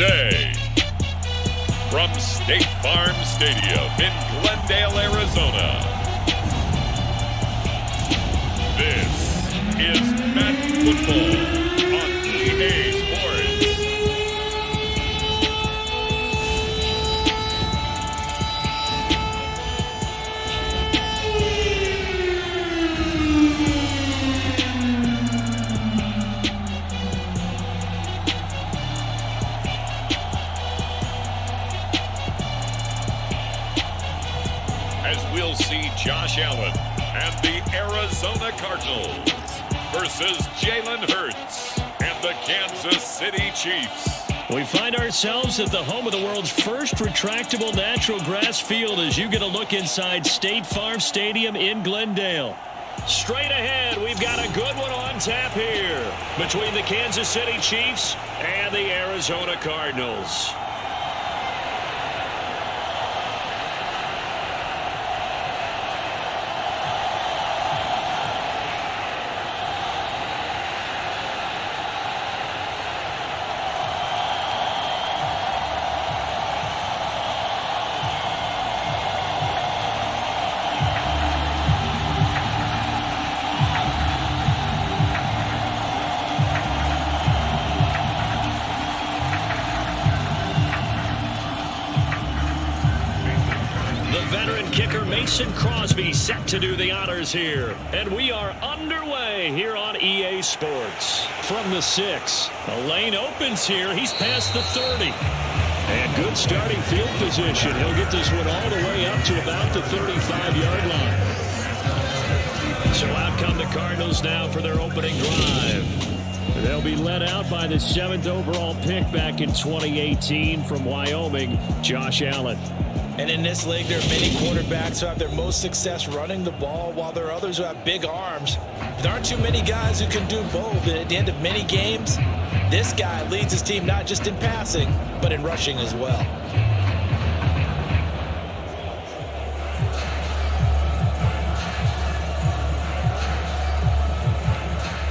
today. From State Farm Stadium in Glendale, Arizona, this is Met Football on EA Sports. As we'll see Josh Allen and the Arizona Cardinals versus Jalen Hurts and the Kansas City Chiefs. We find ourselves at the home of the world's first retractable natural grass field as you get a look inside State Farm Stadium in Glendale. Straight ahead, we've got a good one on tap here between the Kansas City Chiefs and the Arizona Cardinals. Mason Crosby set to do the honors here. And we are underway here on EA Sports. From the 6, a lane opens here. He's past the 30. And good starting field position. He'll get this one all the way up to about the 35-yard line. So out come the Cardinals now for their opening drive. They'll be led out by the 7th overall pick back in 2018 from Wyoming, Josh Allen. And in this league, there are many quarterbacks who have their most success running the ball, while there are others who have big arms. There aren't too many guys who can do both. And at the end of many games, this guy leads his team not just in passing, but in rushing as well.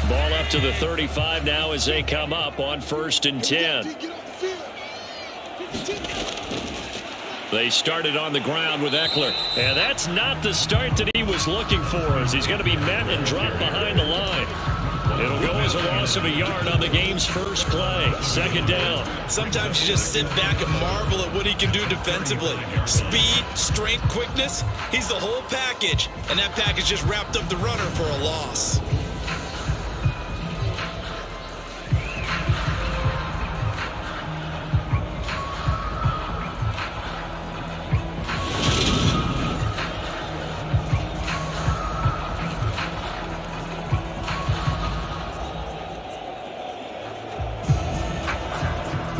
Ball up to the 35 now as they come up on 1st and 10. They started on the ground with Eckler. And that's not the start that he was looking for, as he's going to be met and dropped behind the line. It'll go as a loss of a yard on the game's first play. 2nd down. Sometimes you just sit back and marvel at what he can do defensively. Speed, strength, quickness. He's the whole package. And that package just wrapped up the runner for a loss.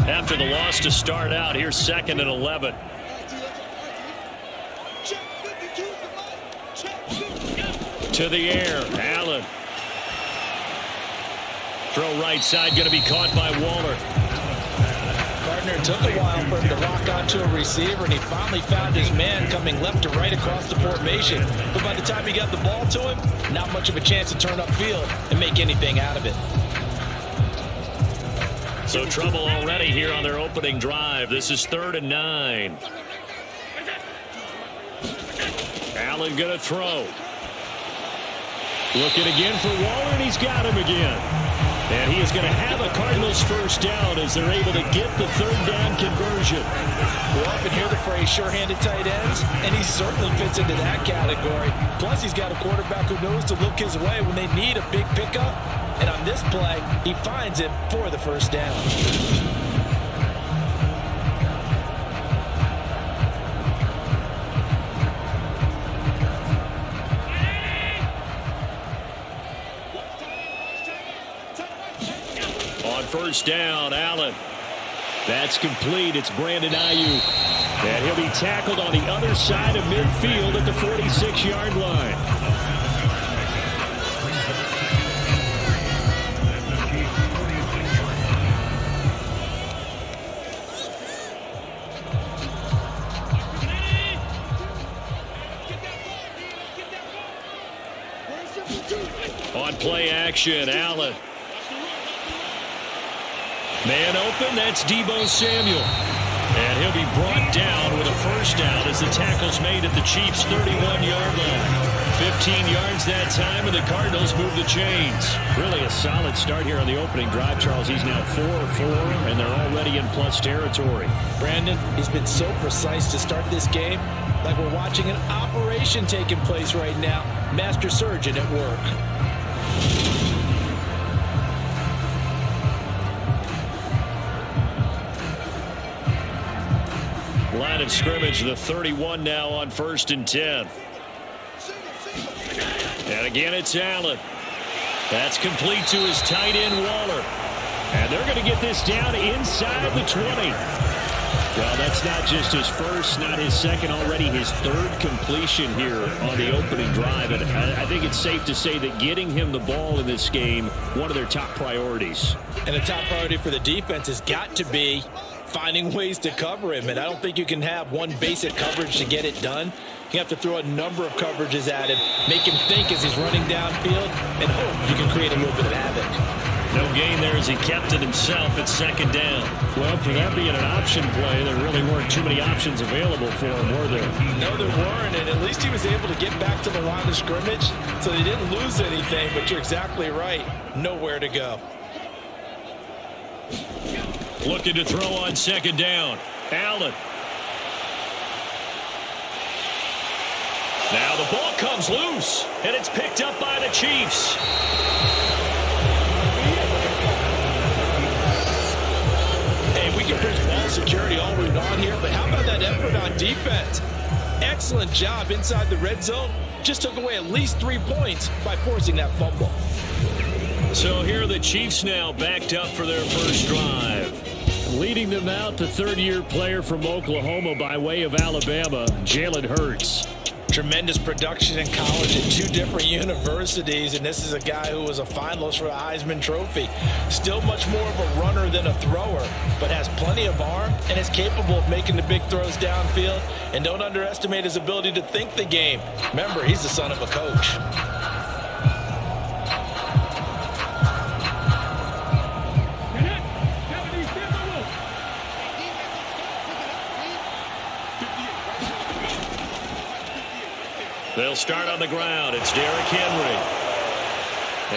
After the loss to start out, here's 2nd and 11. To the air, Allen. Throw right side, going to be caught by Waller. Gardner took a while for him to lock onto a receiver, and he finally found his man coming left to right across the formation. But by the time he got the ball to him, not much of a chance to turn upfield and make anything out of it. So trouble already here on their opening drive. This is 3rd and 9. Allen going to throw. Looking again for Waller, and he's got him again. And he is going to have a Cardinals first down as they're able to get the 3rd down conversion. We often hear the phrase sure-handed tight ends, and he certainly fits into that category. Plus, he's got a quarterback who knows to look his way when they need a big pickup. And on this play, he finds it for the first down. On 1st down, Allen. That's complete. It's Brandon Ayuk. And he'll be tackled on the other side of midfield at the 46-yard line. On play action, Allen. Man open, that's Deebo Samuel. And he'll be brought down with a first down as the tackle's made at the Chiefs' 31-yard line. 15 yards that time, and the Cardinals move the chains. Really a solid start here on the opening drive, Charles. He's now 4 of 4, and they're already in plus territory. Brandon, he's been so precise to start this game, like we're watching an operation taking place right now. Master surgeon at work. Line of scrimmage, the 31 now on 1st and 10. And again, it's Allen. That's complete to his tight end, Waller. And they're going to get this down inside the 20. Well, that's not just his first, not his second, already his third completion here on the opening drive. And I think it's safe to say that getting him the ball in this game, one of their top priorities. And the top priority for the defense has got to be finding ways to cover him. And I don't think you can have one basic coverage to get it done. You have to throw a number of coverages at him, make him think as he's running downfield, and hope you can create a little bit of havoc. No gain there as he kept it himself at 2nd down. Well, for that being an option play, there really weren't too many options available for him, were there? No, there weren't, and at least he was able to get back to the line of scrimmage, so they didn't lose anything, but you're exactly right. Nowhere to go. Looking to throw on 2nd down. Allen. Now the ball comes loose, and it's picked up by the Chiefs. Hey, we can preach ball security all we want here, but how about that effort on defense? Excellent job inside the red zone. Just took away at least 3 points by forcing that fumble. So here are the Chiefs now backed up for their first drive. Leading them out, the third-year player from Oklahoma by way of Alabama, Jalen Hurts. Tremendous production in college at 2 different universities, and this is a guy who was a finalist for the Heisman Trophy. Still much more of a runner than a thrower, but has plenty of arm and is capable of making the big throws downfield. And don't underestimate his ability to think the game. Remember, he's the son of a coach. They'll start on the ground. It's Derrick Henry.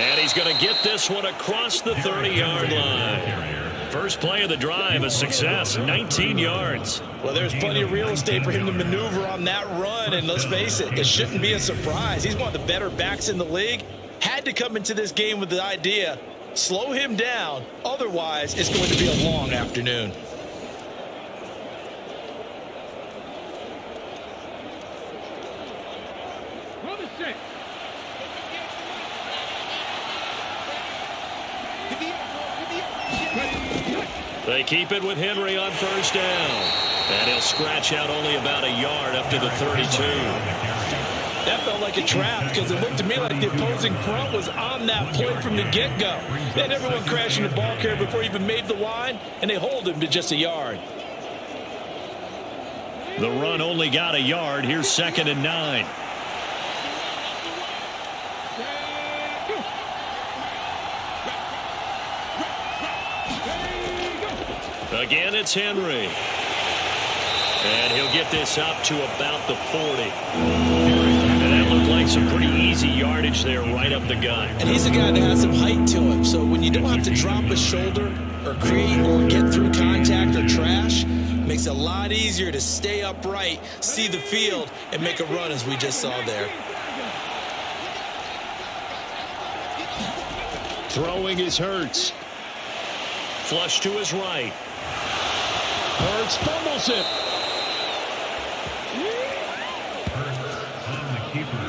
And he's going to get this one across the 30-yard line. First play of the drive, a success, 19 yards. Well, there's plenty of real estate for him to maneuver on that run, and let's face it, it shouldn't be a surprise. He's one of the better backs in the league. Had to come into this game with the idea, slow him down, otherwise it's going to be a long afternoon. They keep it with Henry on 1st down. And he'll scratch out only about a yard up to the 32. That felt like a trap because it looked to me like the opposing front was on that play from the get-go. They had everyone crashing the ball carrier before he even made the line, and they hold him to just a yard. The run only got a yard. Here's 2nd and 9. Again, it's Henry. And he'll get this up to about the 40. And that looked like some pretty easy yardage there right up the gut. And he's a guy that has some height to him, so when you don't have to drop a shoulder or create or get through contact or trash, it makes it a lot easier to stay upright, see the field, and make a run as we just saw there. Throwing is Hurts. Flush to his right. Hurts fumbles it.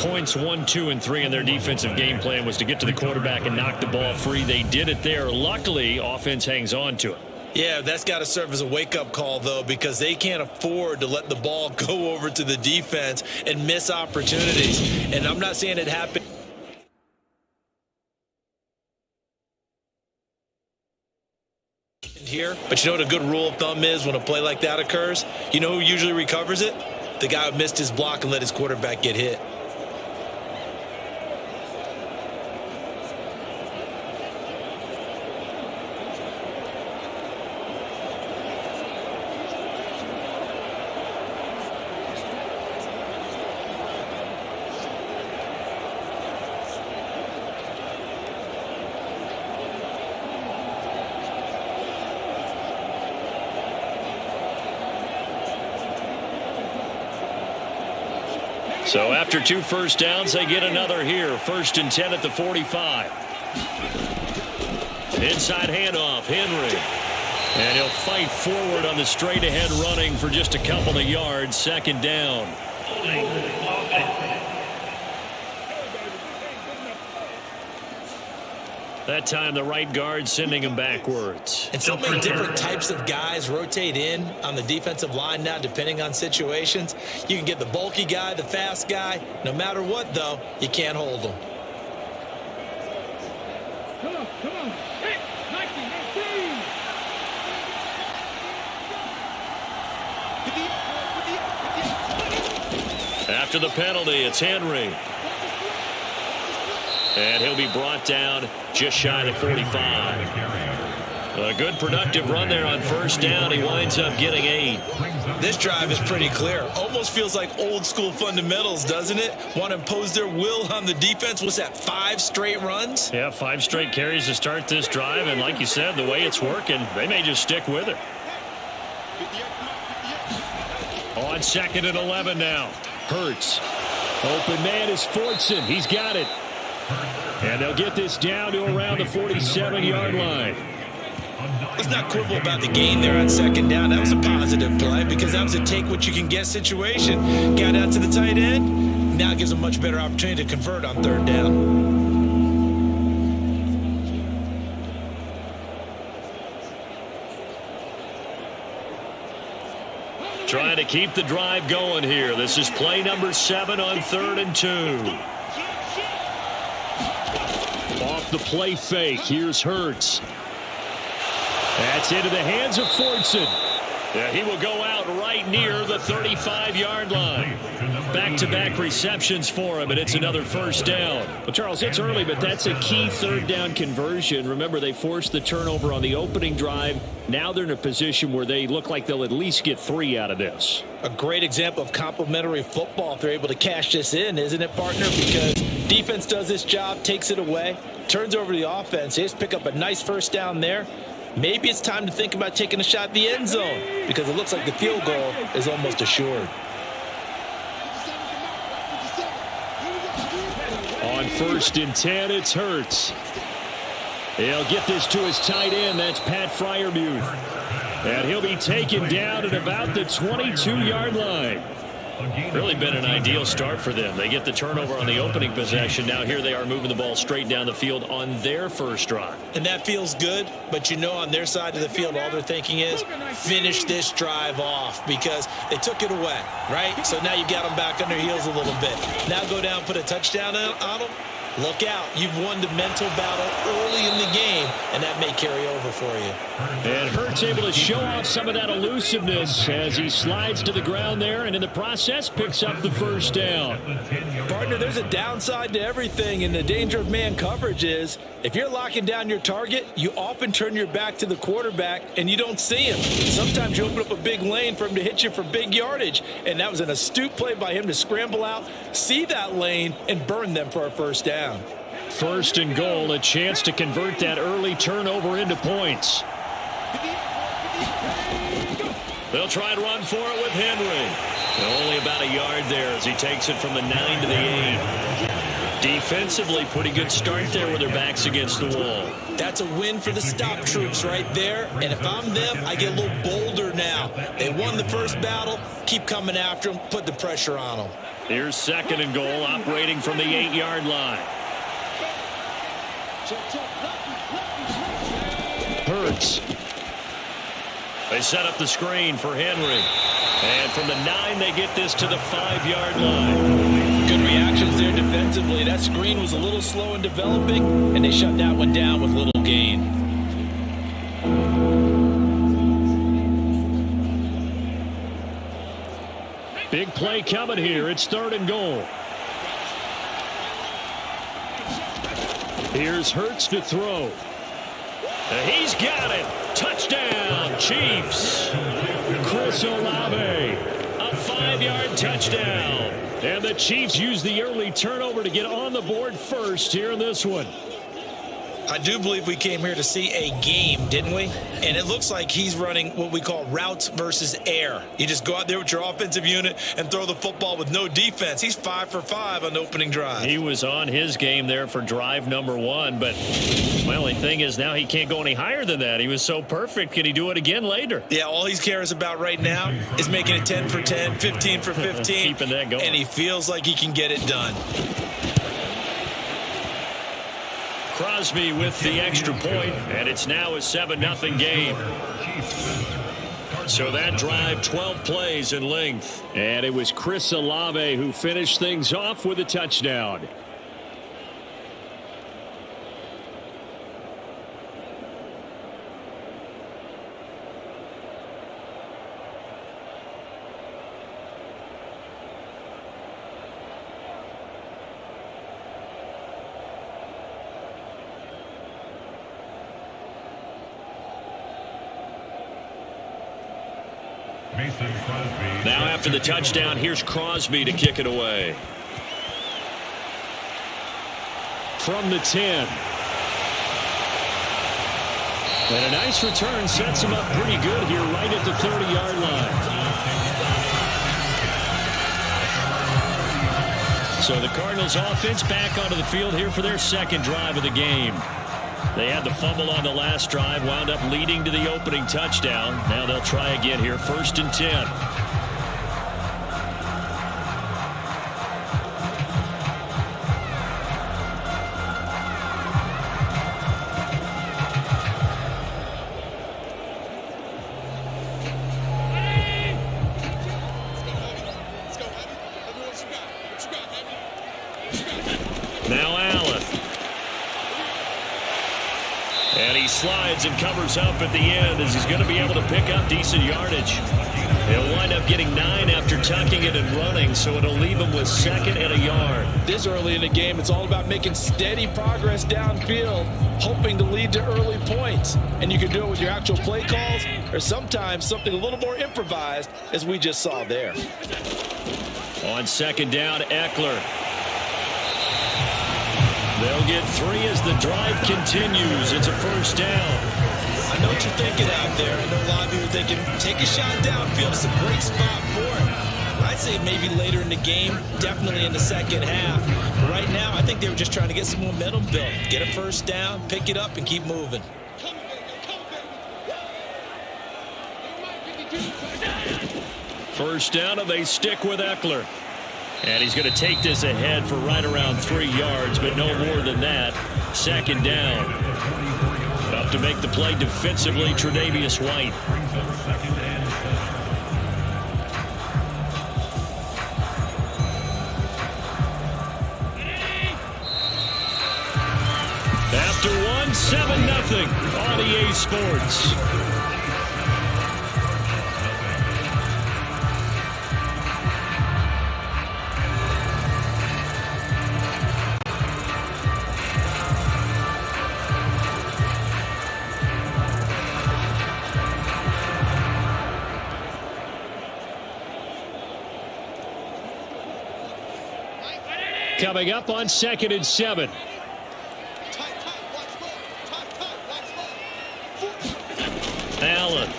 Points 1, 2, and 3 in their defensive game plan was to get to the quarterback and knock the ball free. They did it there. Luckily, offense hangs on to it. Yeah, that's got to serve as a wake-up call, though, because they can't afford to let the ball go over to the defense and miss opportunities. And I'm not saying it happened here, but you know what a good rule of thumb is when a play like that occurs? You know who usually recovers it? The guy who missed his block and let his quarterback get hit. So after 2 first downs, they get another here. 1st and 10 at the 45. Inside handoff, Henry. And he'll fight forward on the straight-ahead running for just a couple of yards. 2nd down. That time the right guard sending him backwards. And so many different types of guys rotate in on the defensive line now depending on situations. You can get the bulky guy, the fast guy. No matter what, though, you can't hold them. Come on. Hey, After the penalty, it's Henry. And he'll be brought down just shy of 45. A good productive run there on 1st down. He winds up getting 8. This drive is pretty clear. Almost feels like old school fundamentals, doesn't it? Want to impose their will on the defense. What's that, 5 straight runs? Yeah, 5 straight carries to start this drive. And like you said, the way it's working, they may just stick with it. On 2nd and 11 now. Hurts. Open man is Fortson. He's got it. And they'll get this down to around the 47-yard line. Let's not quibble about the gain there on 2nd down. That was a positive play because that was a take-what-you-can-get situation. Got out to the tight end. Now it gives a much better opportunity to convert on 3rd down. Trying to keep the drive going here. This is play number 7 on 3rd and 2. Off the play fake. Here's Hurts. That's into the hands of Fortson. Yeah, he will go out right near the 35-yard line. Back-to-back receptions for him, and it's another 1st down. Well, Charles, it's early, but that's a key 3rd down conversion. Remember, they forced the turnover on the opening drive. Now they're in a position where they look like they'll at least get 3 out of this. A great example of complementary football if they're able to cash this in, isn't it, partner? Because defense does this job, takes it away, turns over the offense. They just pick up a nice 1st down there. Maybe it's time to think about taking a shot at the end zone because it looks like the field goal is almost assured. On 1st and 10, it's Hurts. He'll get this to his tight end. That's Pat Freiermuth. And he'll be taken down at about the 22-yard line. Really been an ideal start for them. They get the turnover on the opening possession. Now here they are moving the ball straight down the field on their 1st drive. And that feels good, but you know on their side of the field all they're thinking is finish this drive off because they took it away, right? So now you got them back on their heels a little bit. Now go down, put a touchdown on them. Look out. You've won the mental battle early in the game, and that may carry over for you. And Hurts able to show off some of that elusiveness as he slides to the ground there, and in the process picks up the 1st down. Partner, there's a downside to everything, and the danger of man coverage is if you're locking down your target, you often turn your back to the quarterback, and you don't see him. Sometimes you open up a big lane for him to hit you for big yardage, and that was an astute play by him to scramble out, see that lane, and burn them for a 1st down. 1st and goal, a chance to convert that early turnover into points. They'll try and run for it with Henry. Only about a yard there as he takes it from the 9 to the 8. Defensively, pretty good start there with their backs against the wall. That's a win for the stop troops right there. And if I'm them, I get a little bolder now. They won the 1st battle. Keep coming after them. Put the pressure on them. Here's 2nd and goal, operating from the 8-yard line. Hurts. They set up the screen for Henry. And from the 9, they get this to the 5-yard line. Good reactions there defensively. That screen was a little slow in developing, and they shut that one down with little gain. Big play coming here. It's 3rd and goal. Here's Hurts to throw. He's got it. Touchdown, Chiefs. Chris Olave. A 5-yard touchdown. And the Chiefs use the early turnover to get on the board first here in this one. I do believe we came here to see a game, didn't we? And it looks like he's running what we call routes versus air. You just go out there with your offensive unit and throw the football with no defense. He's 5 for 5 on the opening drive. He was on his game there for drive number 1, but my only thing is now he can't go any higher than that. He was so perfect. Can he do it again later? Yeah, all he cares about right now is making it 10 for 10, 15 for 15. Keeping that going. And he feels like he can get it done. Crosby with the extra point, and it's now a 7-0 game. So that drive, 12 plays in length. And it was Chris Olave who finished things off with a touchdown. Now after the touchdown, here's Crosby to kick it away. From the 10. And a nice return sets him up pretty good here right at the 30-yard line. So the Cardinals offense back onto the field here for their second drive of the game. They had the fumble on the last drive, wound up leading to the opening touchdown. Now they'll try again here, 1st and 10. Now Allen. And he slides and covers up at the end as he's going to be able to pick up decent yardage. He'll wind up getting 9 after tucking it and running, so it'll leave him with 2nd and a yard. This early in the game, it's all about making steady progress downfield, hoping to lead to early points. And you can do it with your actual play calls or sometimes something a little more improvised, as we just saw there. On 2nd down, Eckler. They'll get 3 as the drive continues. It's a 1st down. I know what you're thinking out there. I know a lot of you are thinking, take a shot downfield. It's a great spot for it. I'd say maybe later in the game, definitely in the second half. But right now, I think they were just trying to get some momentum built. Get a 1st down, pick it up, and keep moving. 1st down, and they stick with Eckler. And he's going to take this ahead for right around 3 yards, but no more than that. 2nd down. Up to make the play defensively, Tre'Davious White. After 1, 7-0 on EA Sports. Coming up on 2nd and 7. Allen.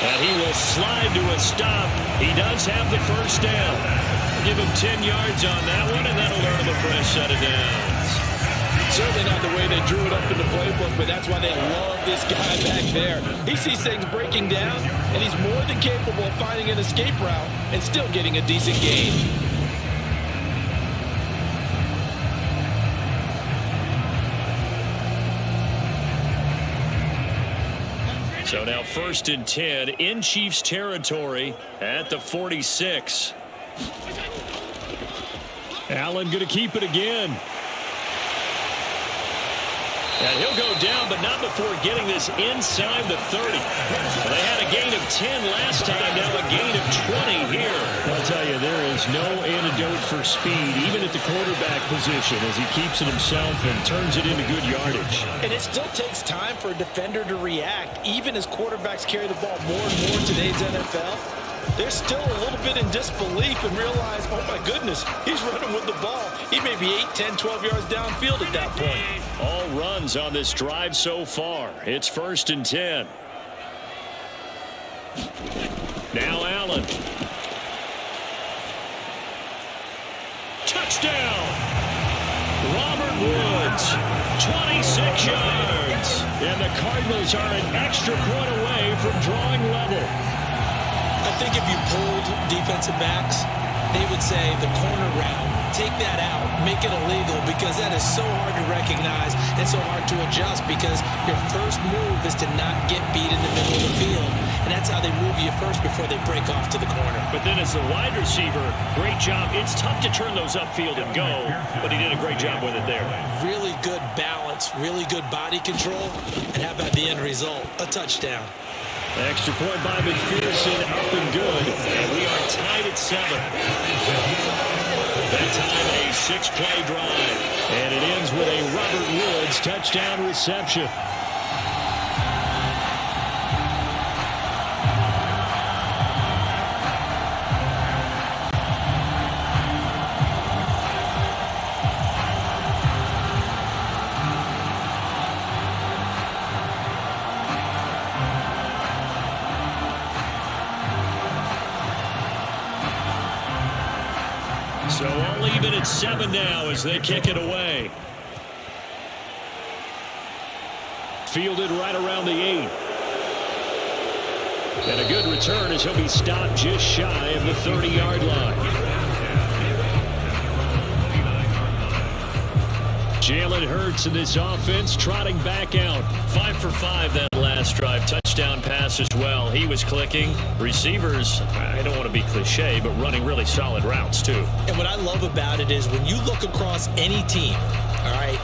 And he will slide to a stop. He does have the 1st down. Give him 10 yards on that one, and that'll earn him a fresh set of downs. Certainly not the way they drew it up in the playbook, but that's why they love this guy back there. He sees things breaking down, and he's more than capable of finding an escape route and still getting a decent gain. So now 1st and 10 in Chiefs territory at the 46. Allen going to keep it again. And he'll go down, but not before getting this inside the 30. They had a gain of 10 last time, now a gain of 20 here. I'll tell you, there is no antidote for speed, even at the quarterback position, as he keeps it himself and turns it into good yardage. And it still takes time for a defender to react, even as quarterbacks carry the ball more and more in today's NFL. they're still a little bit in disbelief and realize, oh my goodness, he's running with the ball. He may be 8, 10, 12 yards downfield at that point. All runs on this drive so far. It's 1st and 10. Now Allen. Touchdown! Robert Woods, 26 yards. And the Cardinals are an extra point away from drawing level. I think if you pulled defensive backs, they would say the corner route, take that out, make it illegal, because that is so hard to recognize and so hard to adjust, because your first move is to not get beat in the middle of the field. And that's how they move you first before they break off to the corner. But then as the wide receiver, great job. It's tough to turn those upfield and go, but he did a great job with it there. Really good balance, really good body control, and how about the end result? A touchdown. Extra point by McPherson, up and good, and we are tied at 7. That time a 6-play drive, and it ends with a Robert Woods touchdown reception. So all even at 7 now as they kick it away. Fielded right around the 8. And a good return as he'll be stopped just shy of the 30-yard line. Jalen Hurts in this offense trotting back out. 5 for 5 that last drive. Touchdown pass as well. He was clicking. Receivers, I don't want to be cliche, but running really solid routes too. And what I love about it is when you look across any team, all right,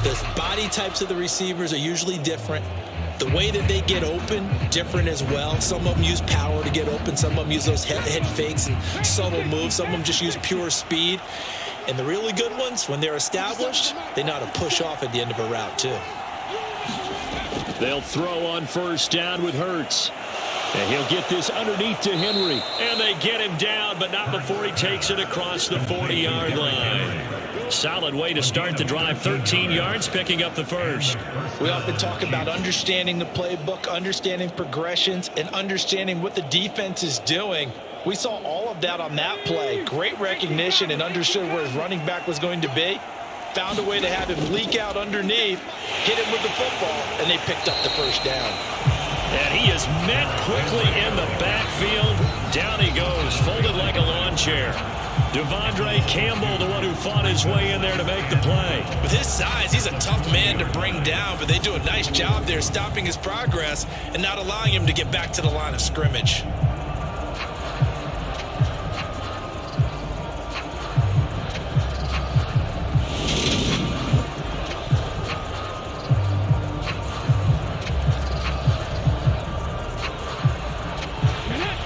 the body types of the receivers are usually different. The way that they get open, different as well. Some of them use power to get open. Some of them use those head fakes and subtle moves. Some of them just use pure speed. And the really good ones, when they're established, they know how to push off at the end of a route too. They'll throw on 1st down with Hurts. And he'll get this underneath to Henry. And they get him down, but not before he takes it across the 40-yard line. Solid way to start the drive. 13 yards, picking up the first. We often talk about understanding the playbook, understanding progressions, and understanding what the defense is doing. We saw all of that on that play. Great recognition and understood where his running back was going to be. Found a way to have him leak out underneath, hit him with the football, and they picked up the first down. And he is met quickly in the backfield. Down he goes, folded like a lawn chair. Devondre Campbell, the one who fought his way in there to make the play. With his size, he's a tough man to bring down, but they do a nice job there stopping his progress and not allowing him to get back to the line of scrimmage.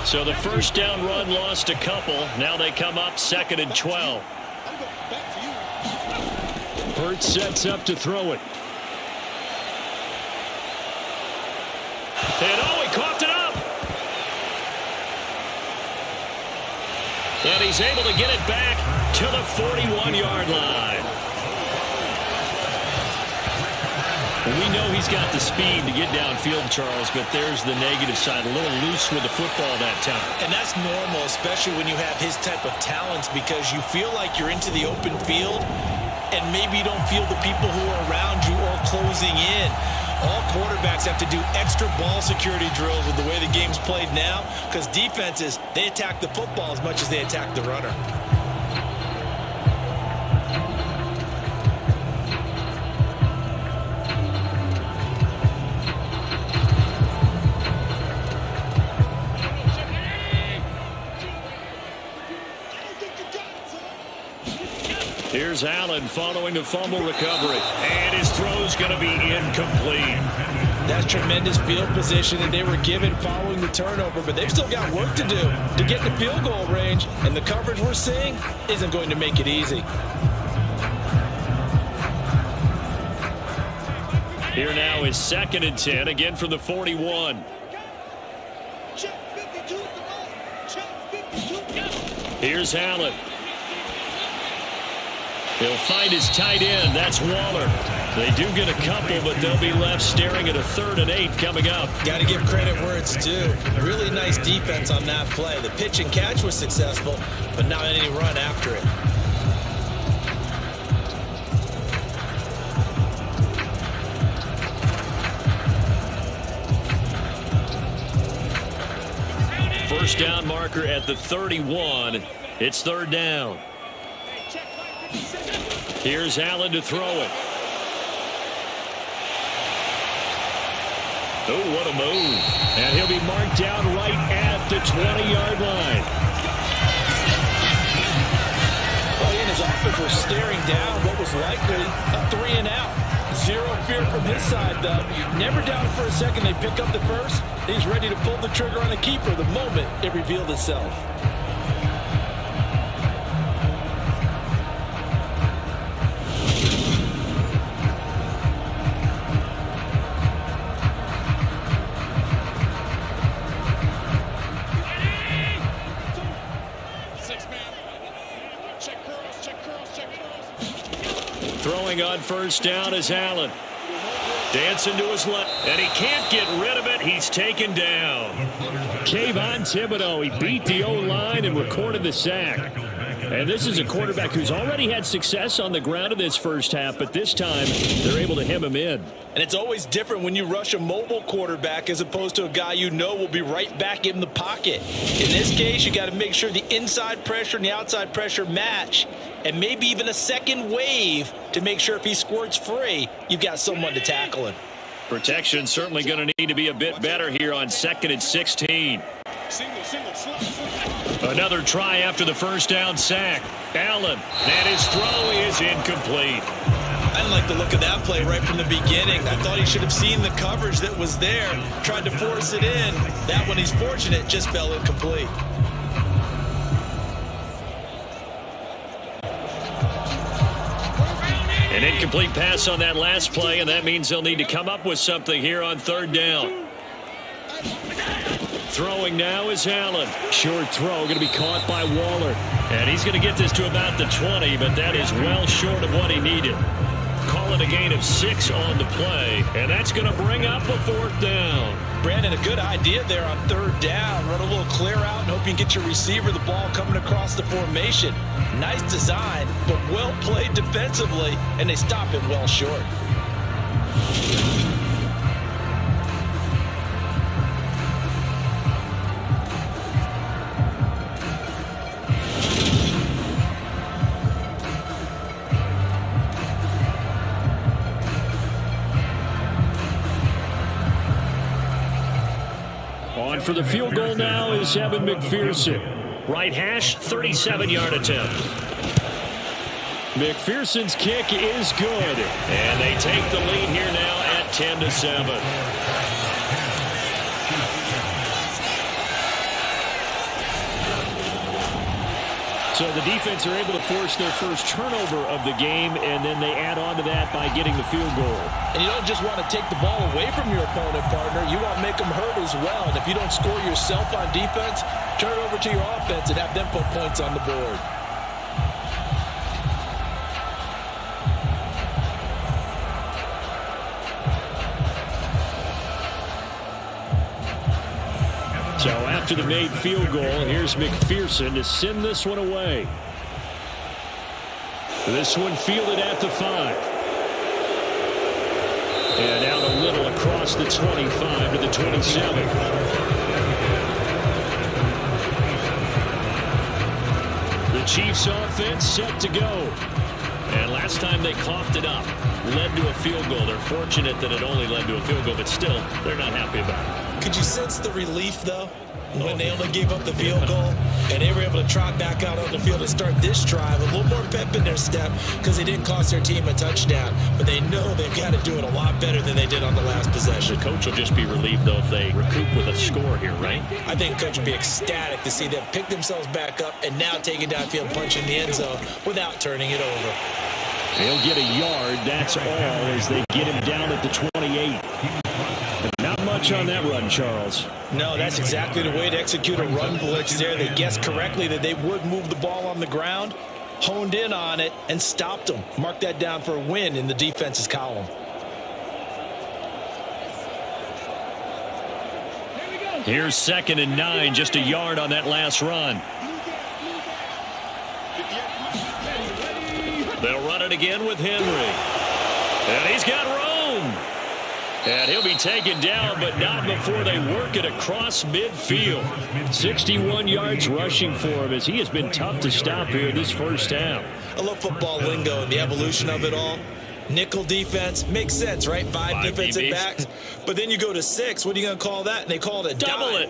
So the first down run lost a couple. Now they come up 2nd and 12. Hurts sets up to throw it. And oh, he coughed it up. And he's able to get it back to the 41-yard line. We know he's got the speed to get downfield, Charles, but there's the negative side. A little loose with the football that time. And that's normal, especially when you have his type of talents, because you feel like you're into the open field and maybe you don't feel the people who are around you or closing in. All quarterbacks have to do extra ball security drills with the way the game's played now, because defenses, they attack the football as much as they attack the runner. Here's Allen following the fumble recovery. And his throw's going to be incomplete. That's tremendous field position that they were given following the turnover, but they've still got work to do to get in the field goal range, and the coverage we're seeing isn't going to make it easy. Here now is 2nd and 10, again from the 41. Here's Allen. He'll find his tight end. That's Waller. They do get a couple, but they'll be left staring at a 3rd and 8 coming up. Got to give credit where it's due. Really nice defense on that play. The pitch and catch was successful, but not any run after it. First down marker at the 31. It's 3rd down. Here's Allen to throw it. Oh, what a move. And he'll be marked down right at the 20-yard line. Well, he and his offense were staring down what was likely a 3-and-out. Zero fear from his side, though. Never doubted for a second they pick up the first. He's ready to pull the trigger on a keeper the moment it revealed itself. Throwing on first down is Allen. Dancing to his left, and he can't get rid of it. He's taken down. Kayvon Thibodeau, he beat the O-line and recorded the sack. And this is a quarterback who's already had success on the ground in this first half, but this time they're able to hem him in. And it's always different when you rush a mobile quarterback as opposed to a guy you know will be right back in the pocket. In this case, you got to make sure the inside pressure and the outside pressure match, and maybe even a second wave to make sure if he squirts free, you've got someone to tackle him. Protection certainly going to need to be a bit better here on 2nd and 16. Another try after the first down sack. Allen, and his throw is incomplete. I didn't like the look of that play right from the beginning. I thought he should have seen the coverage that was there, tried to force it in. That one, he's fortunate, just fell incomplete. An incomplete pass on that last play, and that means they'll need to come up with something here on 3rd down. Throwing now is Allen. Short throw going to be caught by Waller. And he's going to get this to about the 20, but that is well short of what he needed. Call it a gain of 6 on the play, and that's going to bring up a 4th down. Brandon, a good idea there on 3rd down. Run a little clear out and hope you can get your receiver the ball coming across the formation. Nice design, but well played defensively, and they stop it well short. On for the field goal now is Evan McPherson. Right hash, 37-yard attempt. McPherson's kick is good. And they take the lead here now at 10-7. So the defense are able to force their first turnover of the game, and then they add on to that by getting the field goal. And you don't just want to take the ball away from your opponent, partner. You want to make them hurt as well. And if you don't score yourself on defense, turn it over to your offense and have them put points on the board. So after the made field goal, here's McPherson to send this one away. This one fielded at the 5. And out a little across the 25 to the 27. The Chiefs offense set to go. And last time they coughed it up, led to a field goal. They're fortunate that it only led to a field goal, but still, they're not happy about it. Could you sense the relief, though, when they only gave up the field goal and they were able to trot back out on the field and start this drive a little more pep in their step because they didn't cost their team a touchdown, but they know they've got to do it a lot better than they did on the last possession. The coach will just be relieved, though, if they recoup with a score here, right? I think coach will be ecstatic to see them pick themselves back up and now take it downfield, punch in the end zone without turning it over. They'll get a yard, that's all, as they get him down at the 28. Not much much on that run, Charles. No, that's exactly the way to execute a run blitz there. They guessed correctly that they would move the ball on the ground, honed in on it, and stopped them. Mark that down for a win in the defense's column. Here's 2nd and 9, just a yard on that last run. They'll run it again with Henry. And he's got room. And he'll be taken down, but not before they work it across midfield. 61 yards rushing for him, as he has been tough to stop here this first half. I love football lingo and the evolution of it all. Nickel defense makes sense, right? Five defensive DBs. backs. But then you go to 6. What are you going to call that? And they call it a Double dime.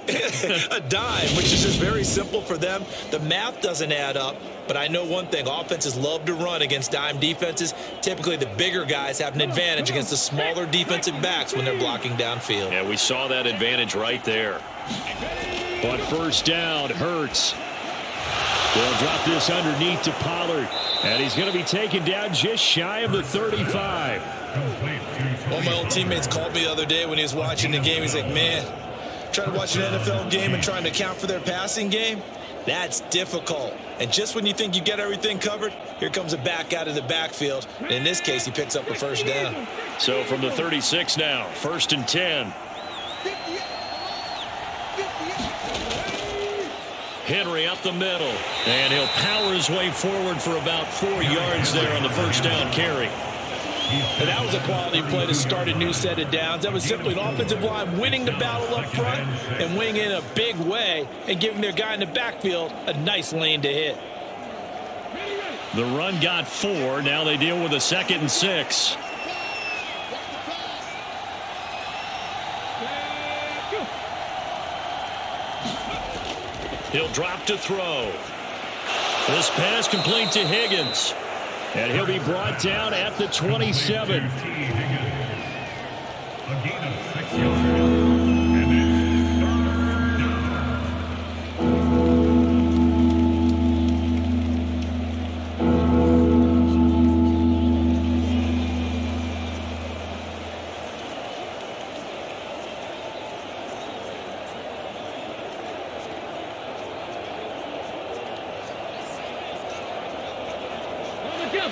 A dime, which is just very simple for them. The math doesn't add up. But I know one thing. Offenses love to run against dime defenses. Typically, the bigger guys have an advantage against the smaller defensive backs when they're blocking downfield. Yeah, we saw that advantage right there. On first down, Hurts. They'll drop this underneath to Pollard. And he's going to be taken down just shy of the 35. One of my old teammates called me the other day when he was watching the game. He's like, man, trying to watch an NFL game and trying to account for their passing game, that's difficult. And just when you think you get everything covered, here comes a back out of the backfield. And in this case, he picks up a first down. So from the 36 now, 1st and 10. Henry up the middle, and he'll power his way forward for about 4 yards there on the first down carry. And that was a quality play to start a new set of downs. That was simply an offensive line winning the battle up front and winning in a big way and giving their guy in the backfield a nice lane to hit. The run got 4. Now they deal with a 2nd and 6. He'll drop to throw. This pass complete to Higgins. And he'll be brought down at the 27.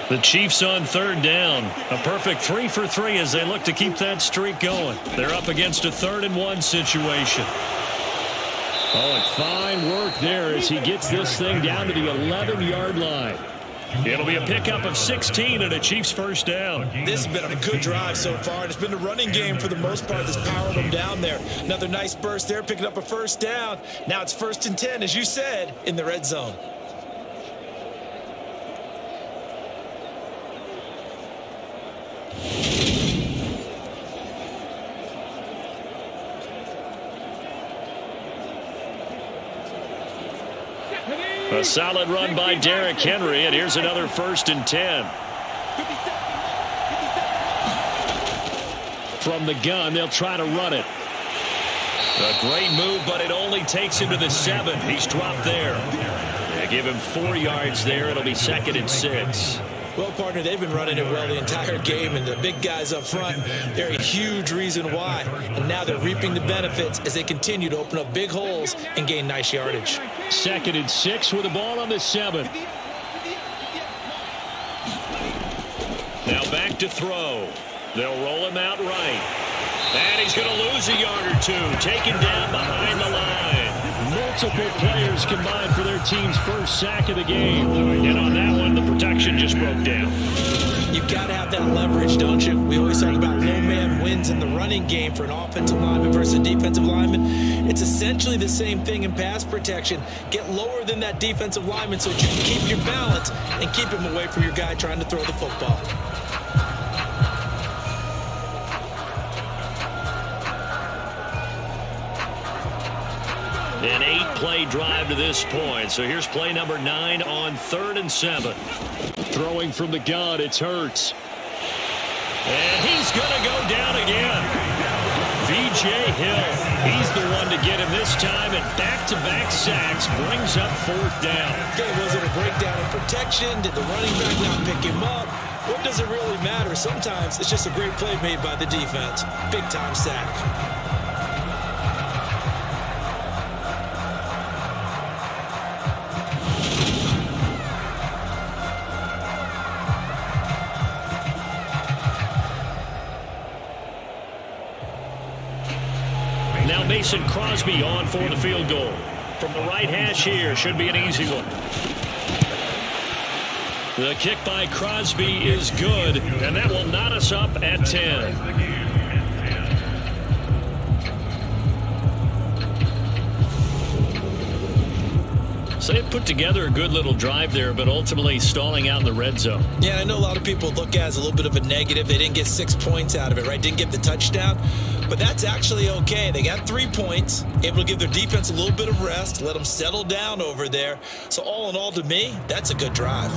The Chiefs on 3rd down. A perfect 3 for 3 as they look to keep that streak going. They're up against a 3rd and 1 situation. Oh, and fine work there as he gets this thing down to the 11-yard line. It'll be a pickup of 16 and a Chiefs first down. This has been a good drive so far. It's been the running game for the most part that's powered them down there. Another nice burst there, picking up a first down. Now it's 1st and 10, as you said, in the red zone. A solid run by Derrick Henry, and here's another 1st and 10. From the gun, they'll try to run it. A great move, but it only takes him to the 7. He's dropped there. They give him 4 yards there. It'll be 2nd and 6. Well, partner, they've been running it well the entire game, and the big guys up front, they're a huge reason why. And now they're reaping the benefits as they continue to open up big holes and gain nice yardage. 2nd and 6 with the ball on the 7. Now back to throw. They'll roll him out right. And he's going to lose a yard or 2, taken down behind the line. Multiple players combined for their team's first sack of the game. And on that one, the protection just broke down. You've got to have that leverage, don't you? We always talk about low man wins in the running game for an offensive lineman versus a defensive lineman. It's essentially the same thing in pass protection. Get lower than that defensive lineman so that you can keep your balance and keep him away from your guy trying to throw the football. An 8-play drive to this point. So here's play number 9 on 3rd and 7. Throwing from the gun, it's Hurts. And he's going to go down again. B.J. Hill, he's the one to get him this time, and back-to-back sacks brings up 4th down. Okay, was it a breakdown in protection? Did the running back not pick him up? What does it really matter? Sometimes it's just a great play made by the defense. Big-time sack. Mason Crosby on for the field goal. From the right hash here, should be an easy one. The kick by Crosby is good, and that will knot us up at 10. So they put together a good little drive there, but ultimately stalling out in the red zone. Yeah, I know a lot of people look at it as a little bit of a negative. They didn't get 6 points out of it, right? Didn't get the touchdown. But that's actually okay. They got 3 points, able to give their defense a little bit of rest, let them settle down over there. So all in all, to me, that's a good drive.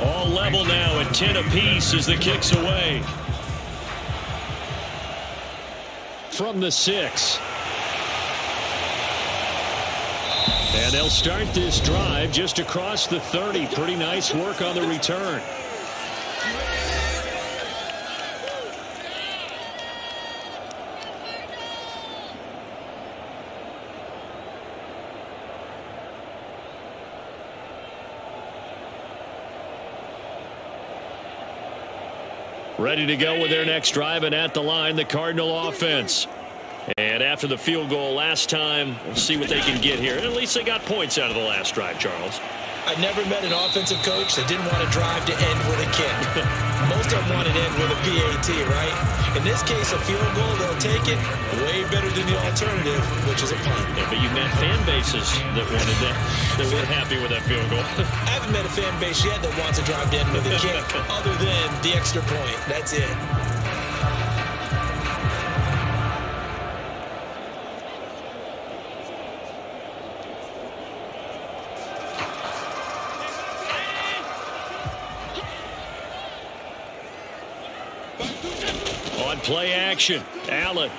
All level now at 10 apiece as the kick's away. From the 6. And they'll start this drive just across the 30. Pretty nice work on the return. Ready to go with their next drive, and at the line, the Cardinal offense. And after the field goal last time, we'll see what they can get here. At least they got points out of the last drive, Charles. I never met an offensive coach that didn't want to drive to end with a kick. Most of them want to end with a PAT, right? In this case, a field goal, they'll take it way better than the alternative, which is a punt. Yeah, but you've met fan bases that wanted that, that weren't happy with that field goal. I haven't met a fan base yet that wants to drive to end with a kick other than the extra point. That's it. On play action, Allen.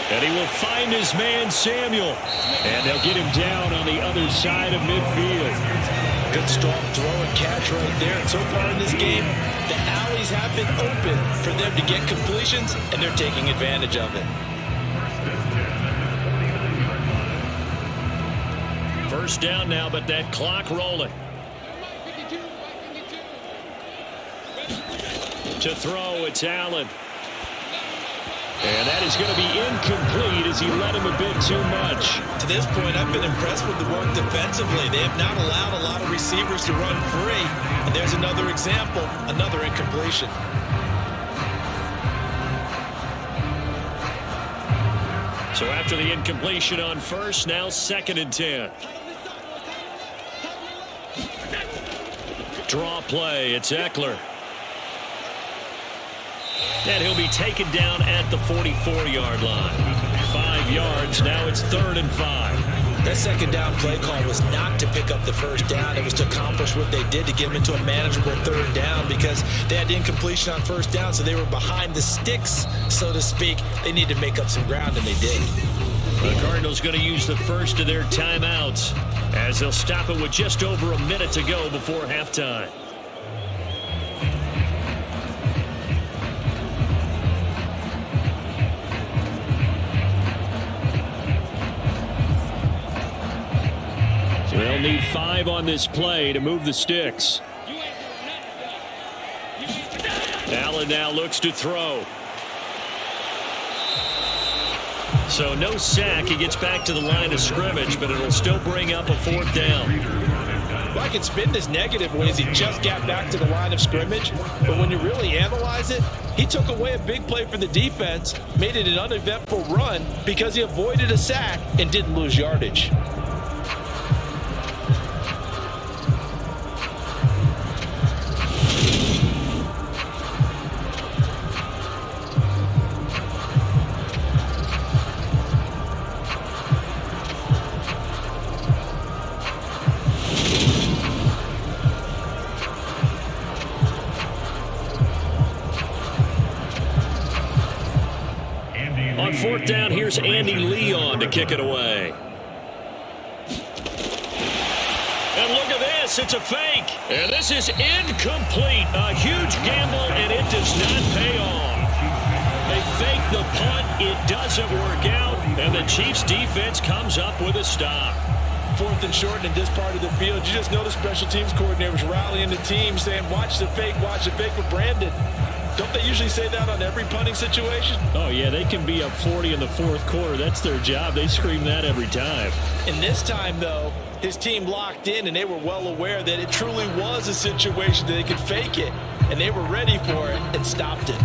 And he will find his man, Samuel. And they'll get him down on the other side of midfield. Good strong throw and catch right there. And so far in this game, the alleys have been open for them to get completions, and they're taking advantage of it. First down now, but that clock rolling. To throw, it's Allen. And that is going to be incomplete as he led him a bit too much. To this point, I've been impressed with the work defensively. They have not allowed a lot of receivers to run free. And there's another example, another incompletion. So after the incompletion on first, now 2nd and 10. Draw play, it's Eckler. And he'll be taken down at the 44-yard line. 5 yards, now it's 3rd and 5. That second down play call was not to pick up the first down. It was to accomplish what they did to get them into a manageable 3rd down because they had incompletion on first down, so they were behind the sticks, so to speak. They need to make up some ground, and they did. The Cardinals going to use the first of their timeouts as they'll stop it with just over a minute to go before halftime. They'll need 5 on this play to move the sticks. Allen now looks to throw. So no sack. He gets back to the line of scrimmage, but it'll still bring up a 4th down. Well, I can spin this negative ways. He just got back to the line of scrimmage. But when you really analyze it, he took away a big play for the defense, made it an uneventful run because he avoided a sack and didn't lose yardage. On 4th down, here's Andy Leon to kick it away. And look at this, it's a fake. And this is incomplete. A huge gamble, and it does not pay off. They fake the punt, it doesn't work out, and the Chiefs defense comes up with a stop. 4th and short in this part of the field. You just know the special teams coordinator was rallying the team saying, watch the fake with Brandon. Don't they usually say that on every punting situation? Oh, yeah, they can be up 40 in the 4th quarter. That's their job. They scream that every time. And this time, though, his team locked in, and they were well aware that it truly was a situation that they could fake it, and they were ready for it and stopped it.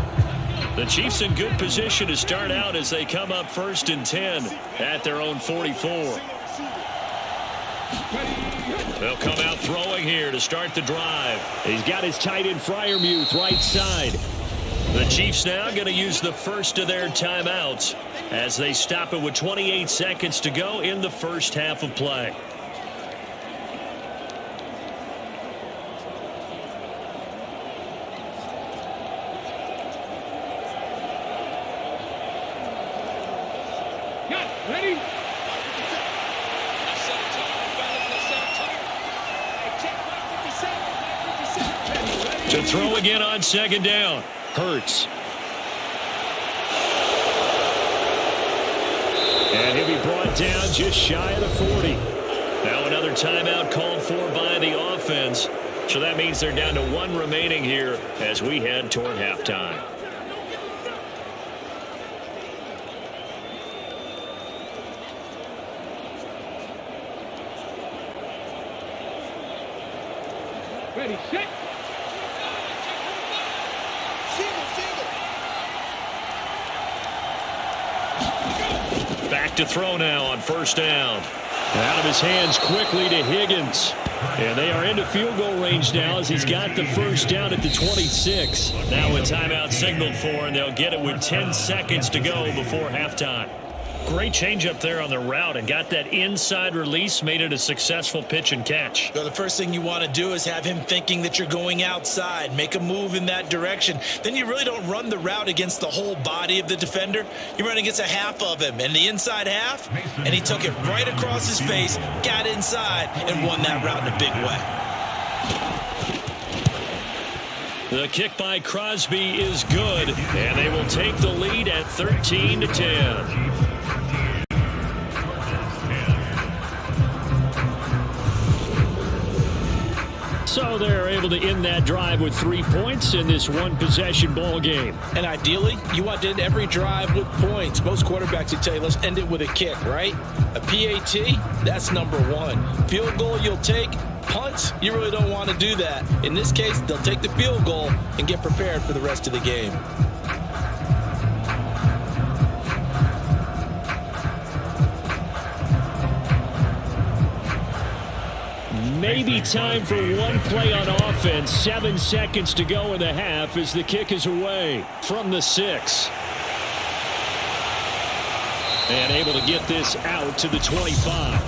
The Chiefs in good position to start out as they come up 1st and 10 at their own 44. They'll come out throwing here to start the drive. He's got his tight end Freiermuth right side. The Chiefs now going to use the first of their timeouts as they stop it with 28 seconds to go in the first half of play. Ready? To throw again on 2nd down. Hurts. And he'll be brought down just shy of the 40. Now another timeout called for by the offense. So that means they're down to 1 remaining here as we head toward halftime. Ready, set. Back to throw now on 1st down. Out of his hands quickly to Higgins. And they are into field goal range now as he's got the 1st down at the 26. Now a timeout signaled for, and they'll get it with 10 seconds to go before halftime. Great change up there on the route and got that inside release, made it a successful pitch and catch. So the first thing you want to do is have him thinking that you're going outside, make a move in that direction. Then you really don't run the route against the whole body of the defender. You run against a half of him, and the inside half, and he took it right across his face, got inside, and won that route in a big way. The kick by Crosby is good, and they will take the lead at 13-10. So they're able to end that drive with 3 points in this one-possession ball game. And ideally, you want to end every drive with points. Most quarterbacks would tell you, let's end it with a kick, right? A PAT, that's number 1. Field goal you'll take. Punts, you really don't want to do that. In this case, they'll take the field goal and get prepared for the rest of the game. Maybe time for one play on offense. 7 seconds to go in the half as the kick is away from the 6. And able to get this out to the 25.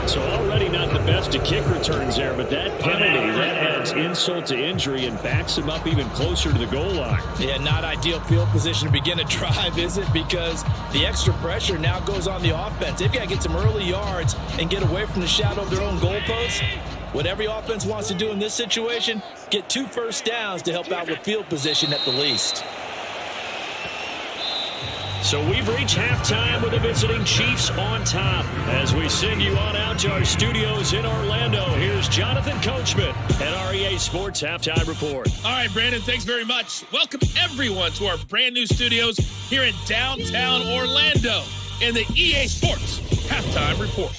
So already not the best to kick returns there, but that penalty, that adds insult to injury and backs him up even closer to the goal line. Yeah, not ideal field position to begin a drive, is it? Because the extra pressure now goes on the offense. They've got to get some early yards and get away from the shadow of their own goalposts. What every offense wants to do in this situation, get 2 first downs to help out with field position at the least. So we've reached halftime with the visiting Chiefs on top. As we send you on out to our studios in Orlando, here's Jonathan Coachman at REA Sports Halftime Report. All right, Brandon, thanks very much. Welcome everyone to our brand new studios here in downtown Orlando in the EA Sports Halftime Report.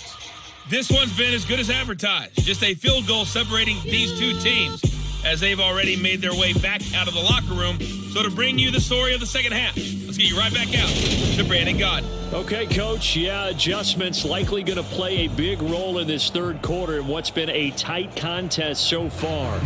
This one's been as good as advertised. Just a field goal separating these two teams as they've already made their way back out of the locker room. So to bring you the story of the second half, let's get you right back out to Brandon Gaudin. Okay, Coach. Yeah, adjustments likely going to play a big role in this third quarter in what's been a tight contest so far.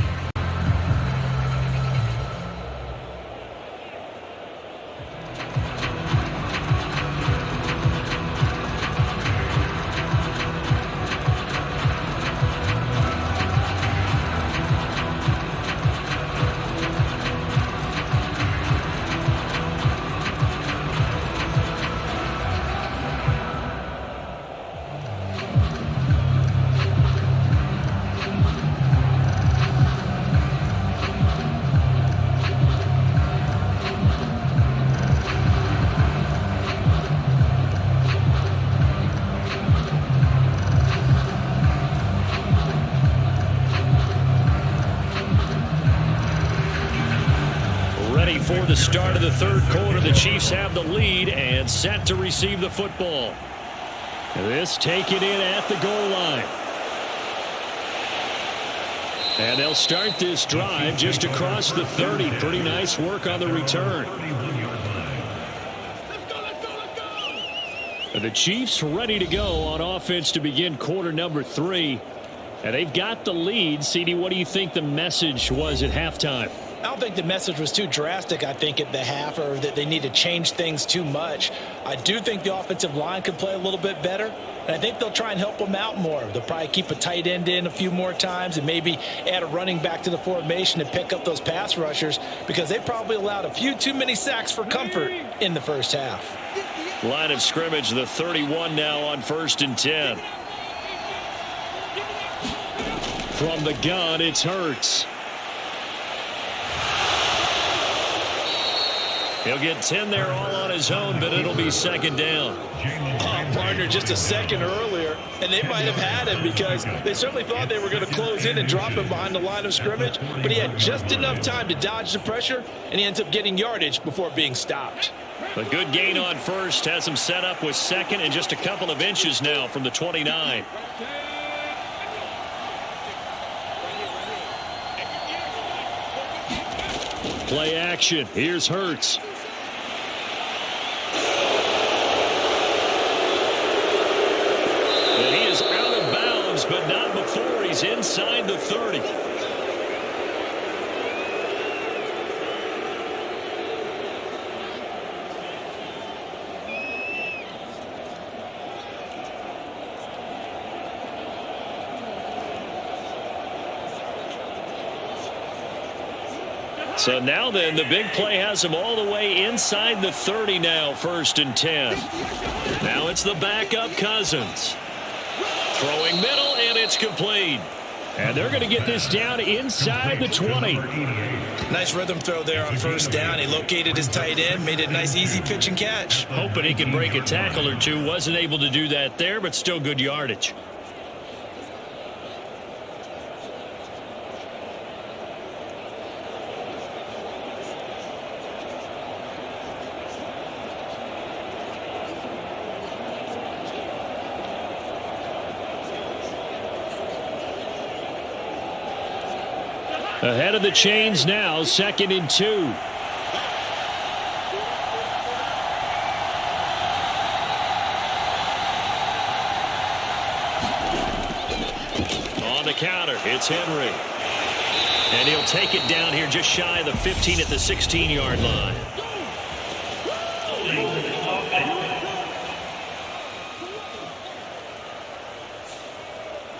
for the start of the third quarter. The Chiefs have the lead and set to receive the football. This taken in at the goal line. And they'll start this drive just across the 30. Pretty nice work on the return. The Chiefs ready to go on offense to begin quarter number 3. And they've got the lead. CD, what do you think the message was at halftime? I don't think the message was too drastic, I think, at the half, or that they need to change things too much. I do think the offensive line could play a little bit better, and I think they'll try and help them out more. They'll probably keep a tight end in a few more times and maybe add a running back to the formation and pick up those pass rushers, because they probably allowed a few too many sacks for comfort in the first half. Line of scrimmage, the 31 now on 1st and 10. From the gun, it's Hurts. He'll get 10 there all on his own, but it'll be 2nd down. Partner, just a second earlier, and they might have had him because they certainly thought they were going to close in and drop him behind the line of scrimmage, but he had just enough time to dodge the pressure, and he ends up getting yardage before being stopped. A good gain on 1st has him set up with 2nd and just a couple of inches now from the 29. Play action. Here's Hurts. And he is out of bounds, but not before he's inside the 30. So now then, the big play has him all the way inside the 30 now, 1st and 10. Now it's the backup Cousins. Throwing middle, and it's complete. And they're going to get this down inside the 20. Nice rhythm throw there on 1st down. He located his tight end, made it a nice easy pitch and catch. Hoping he could break a tackle or two. Wasn't able to do that there, but still good yardage. Ahead of the chains now, 2nd and 2. On the counter, it's Henry. And he'll take it down here just shy of the 15 at the 16-yard line.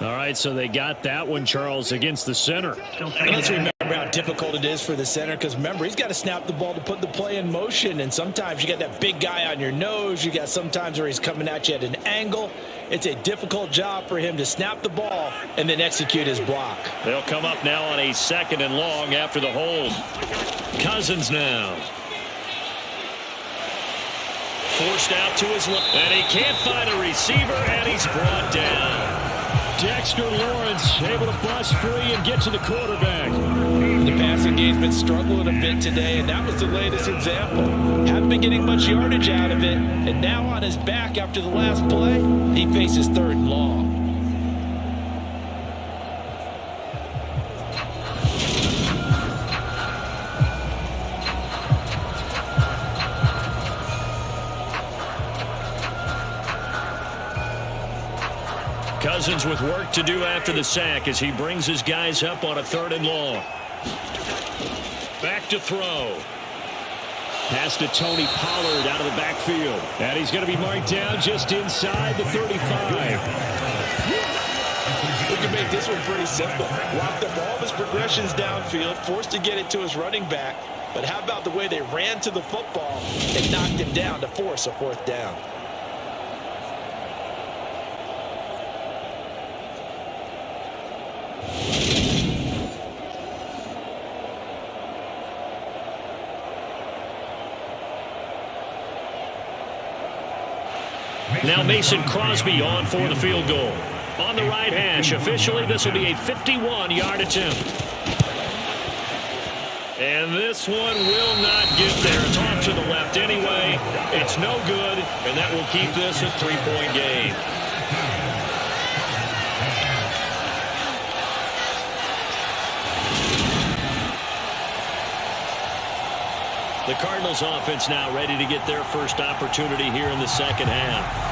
All right, so they got that one, Charles, against the center. And let's remember how difficult it is for the center, because remember, he's got to snap the ball to put the play in motion, and sometimes you got that big guy on your nose. You got sometimes where he's coming at you at an angle. It's a difficult job for him to snap the ball and then execute his block. They'll come up now on a 2nd and long after the hold. Cousins now. Forced out to his left, and he can't find a receiver, and he's brought down. Dexter Lawrence able to bust free and get to the quarterback. The passing game's been struggling a bit today, and that was the latest example. Haven't been getting much yardage out of it, and now on his back after the last play, he faces 3rd and long. Cousins with work to do after the sack as he brings his guys up on a 3rd and long. Back to throw. Pass to Tony Pollard out of the backfield. And he's going to be marked down just inside the 35. We can make this one pretty simple. Locked up all of his progressions downfield, forced to get it to his running back. But how about the way they ran to the football and knocked him down to force a 4th down? Now Mason Crosby on for the field goal. On the right hash, officially this will be a 51-yard attempt. And this one will not get there. It's off to the left anyway. It's no good, and that will keep this a 3-point game. The Cardinals offense now ready to get their first opportunity here in the second half.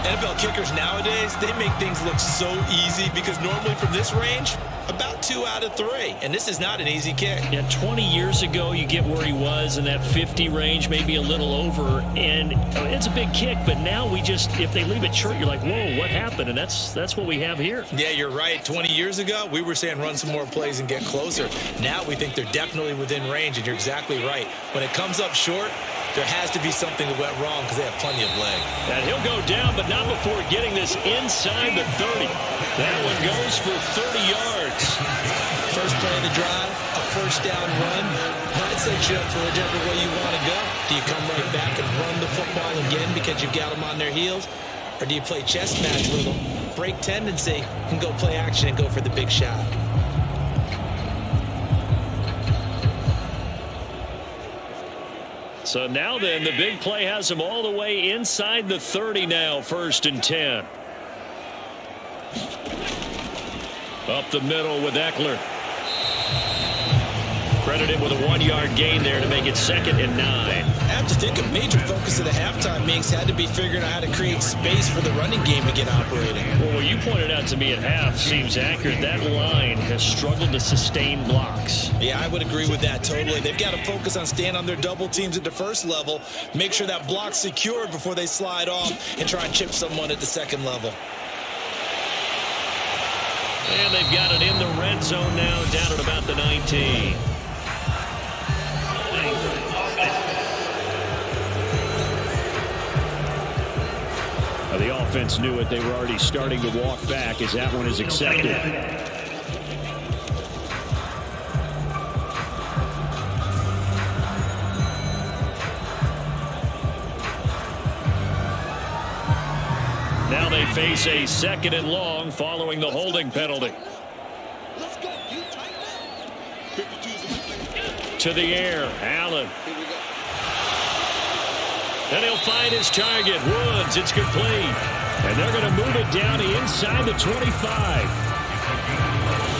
NFL kickers nowadays, they make things look so easy because normally from this range, about 2 out of 3. And this is not an easy kick. Yeah, 20 years ago, you get where he was in that 50 range, maybe a little over. And it's a big kick, but now we just, if they leave it short, you're like, whoa, what happened? And that's what we have here. Yeah, you're right. 20 years ago, we were saying run some more plays and get closer. Now we think they're definitely within range, and you're exactly right. When it comes up short, there has to be something that went wrong because they have plenty of leg. And he'll go down, but not before getting this inside the 30. That one goes for 30 yards. First play of the drive, a first down run. That sets you up for whichever way you want to go. Do you come right back and run the football again because you've got them on their heels? Or do you play chess match with them, break tendency, and go play action and go for the big shot? So now then, the big play has him all the way inside the 30 now, 1st and 10. Up the middle with Eckler. Credited with a 1-yard gain there to make it 2nd and 9. I have to think a major focus of the halftime meetings had to be figuring out how to create space for the running game to get operating. Well, what you pointed out to me at half seems accurate. That line has struggled to sustain blocks. Yeah, I would agree with that totally. They've got to focus on staying on their double teams at the first level, make sure that block's secured before they slide off and try and chip someone at the second level. And they've got it in the red zone now, down at about the 19. The offense knew it. They were already starting to walk back as that one is accepted. Now they face a 2nd and long following the holding penalty. To the air, Allen. And he'll find his target, Woods. It's complete. And they're going to move it down inside the 25.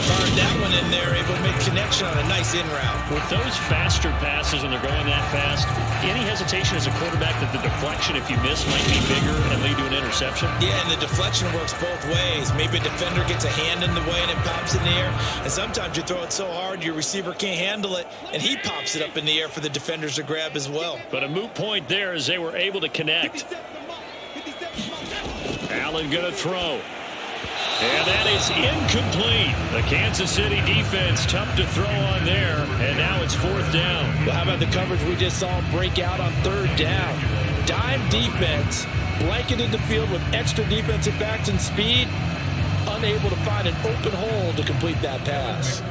Fired that one in there, able to make connection on a nice in route. With those faster passes and they're going that fast, any hesitation as a quarterback that the deflection, if you miss, might be bigger and lead to an interception? Yeah, and the deflection works both ways. Maybe a defender gets a hand in the way and it pops in the air. And sometimes you throw it so hard your receiver can't handle it, and he pops it up in the air for the defenders to grab as well. But a moot point there as they were able to connect. Allen going to throw. And that is incomplete. The Kansas City defense tough to throw on there. And now it's 4th down. Well, how about the coverage we just saw break out on 3rd down? Dime defense, blanketed the field with extra defensive backs and speed, unable to find an open hole to complete that pass.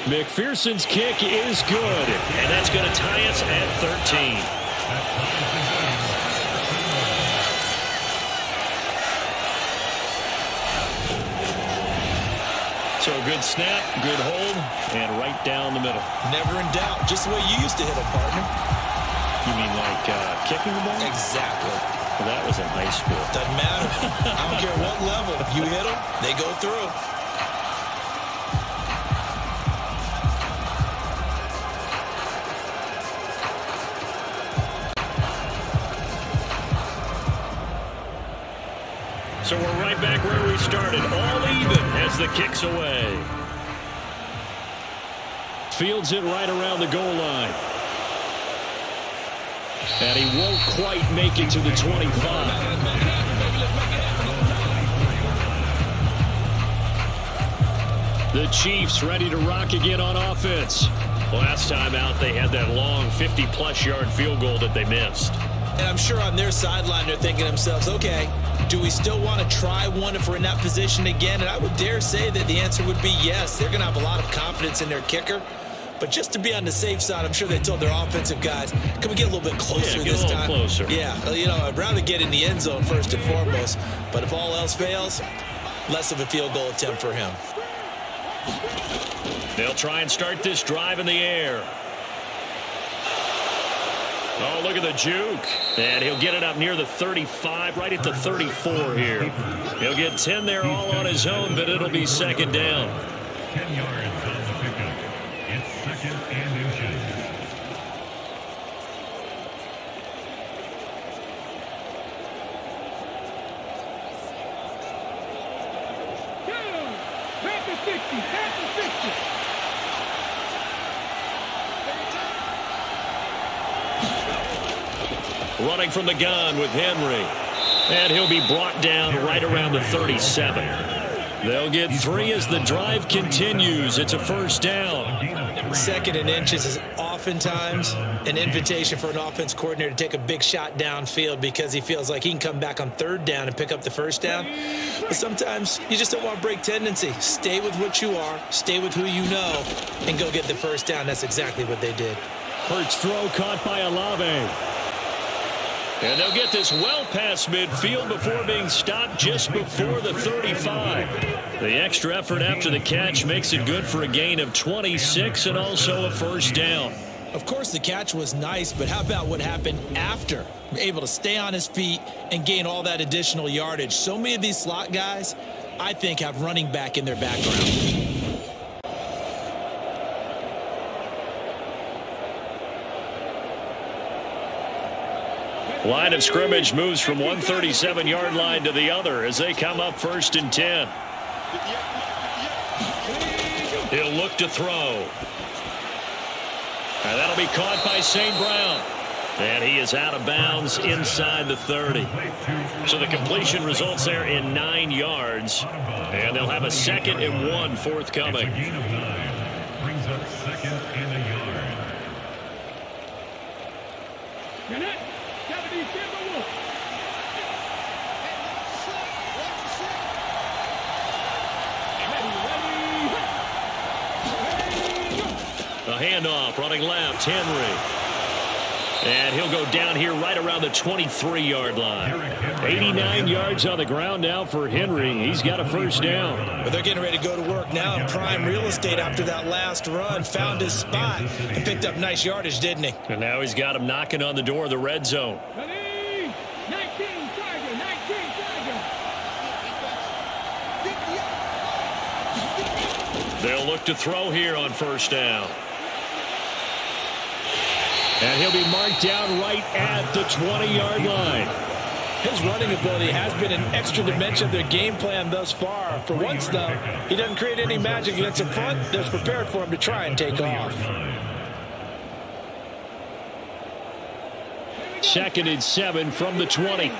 McPherson's kick is good. And that's going to tie us at 13. So a good snap, good hold, and right down the middle. Never in doubt. Just the way you used to hit a partner. You mean like kicking the ball? Exactly. Well, that was in high school. Doesn't matter. I don't care what level. You hit them, they go through. So we're right back where we started, all even as the kick's away. Fields it right around the goal line. And he won't quite make it to the 25. The Chiefs ready to rock again on offense. Last time out, they had that long 50-plus yard field goal that they missed. And I'm sure on their sideline, they're thinking to themselves, okay, do we still want to try one if we're in that position again? And I would dare say that the answer would be yes. They're going to have a lot of confidence in their kicker. But just to be on the safe side, I'm sure they told their offensive guys, can we get a little bit closer this time? Closer. Yeah, I'd rather get in the end zone first and foremost. But if all else fails, less of a field goal attempt for him. They'll try and start this drive in the air. Oh, look at the juke. And he'll get it up near the 35, right at the 34 here. He'll get 10 there all on his own, but it'll be second down. 10 yards on the pickup. It's second and inches. Back to 60. Back to 60. Running from the gun with Henry. And he'll be brought down right around the 37. They'll get 3 as the drive continues. It's a first down. Second and inches is oftentimes an invitation for an offense coordinator to take a big shot downfield because he feels like he can come back on third down and pick up the first down. But sometimes you just don't want to break tendency. Stay with what you are, stay with who you know, and go get the first down. That's exactly what they did. Hurts throw caught by Olave. And they'll get this well past midfield before being stopped just before the 35. The extra effort after the catch makes it good for a gain of 26 and also a first down. Of course, the catch was nice, but how about what happened after? Able to stay on his feet and gain all that additional yardage. So many of these slot guys, I think, have running back in their background. Line of scrimmage moves from one 37-yard line to the other as they come up first and 10. He'll look to throw. And that'll be caught by St. Brown. And he is out of bounds inside the 30. So the completion results there in 9 yards. And they'll have a 2nd and 1 forthcoming. Brings up 2nd and a yard. A handoff, running left, Henry. And he'll go down here right around the 23-yard line. 89 yards on the ground now for Henry. He's got a first down. But they're getting ready to go to work now in prime real estate after that last run. Found his spot and picked up nice yardage, didn't he? And now he's got him knocking on the door of the red zone. 19 Tiger, 19 Tiger. They'll look to throw here on first down. And he'll be marked down right at the 20-yard line. His running ability has been an extra dimension of their game plan thus far. For once, though, he doesn't create any magic against the front that's prepared for him to try and take off. 2nd and 7 from the 20.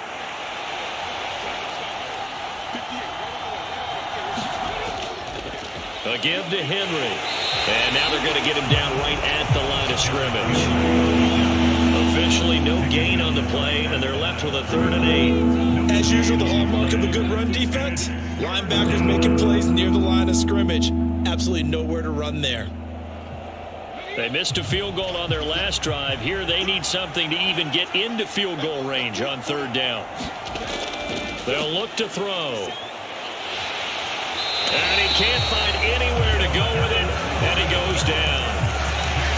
A give to Henry. And now they're going to get him down right at the line of scrimmage. Officially no gain on the play, and they're left with a 3rd and 8. As usual, the hallmark of a good run defense, linebackers making plays near the line of scrimmage. Absolutely nowhere to run there. They missed a field goal on their last drive. Here they need something to even get into field goal range on 3rd down. They'll look to throw. And he can't find anywhere to go with it, and he goes down.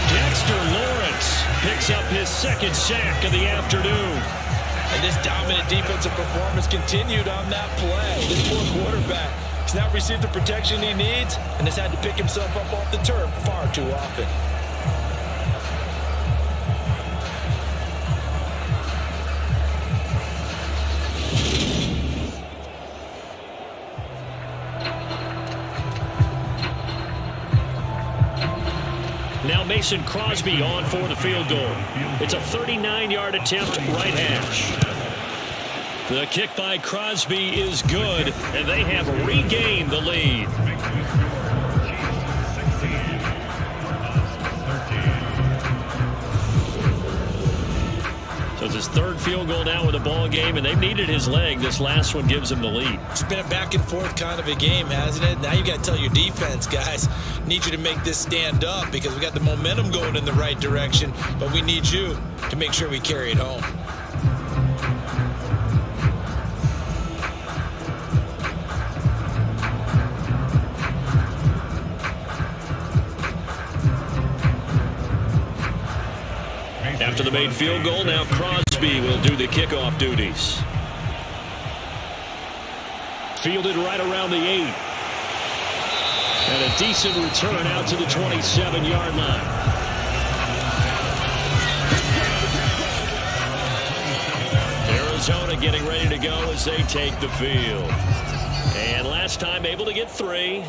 Dexter Lawrence picks up his 2nd sack of the afternoon. And this dominant defensive performance continued on that play. This poor quarterback has not received the protection he needs and has had to pick himself up off the turf far too often. Now Mason Crosby on for the field goal. It's a 39-yard attempt, right hash. The kick by Crosby is good, and they have regained the lead. So it's his third field goal now with the ball game, and they've needed his leg. This last one gives him the lead. It's been a back and forth kind of a game, hasn't it? Now you got to tell your defense, guys, need you to make this stand up because we got the momentum going in the right direction, but we need you to make sure we carry it home. After the made field goal, now Crosby will do the kickoff duties. Fielded right around the 8. And a decent return out to the 27-yard line. Arizona getting ready to go as they take the field. And last time able to get 3.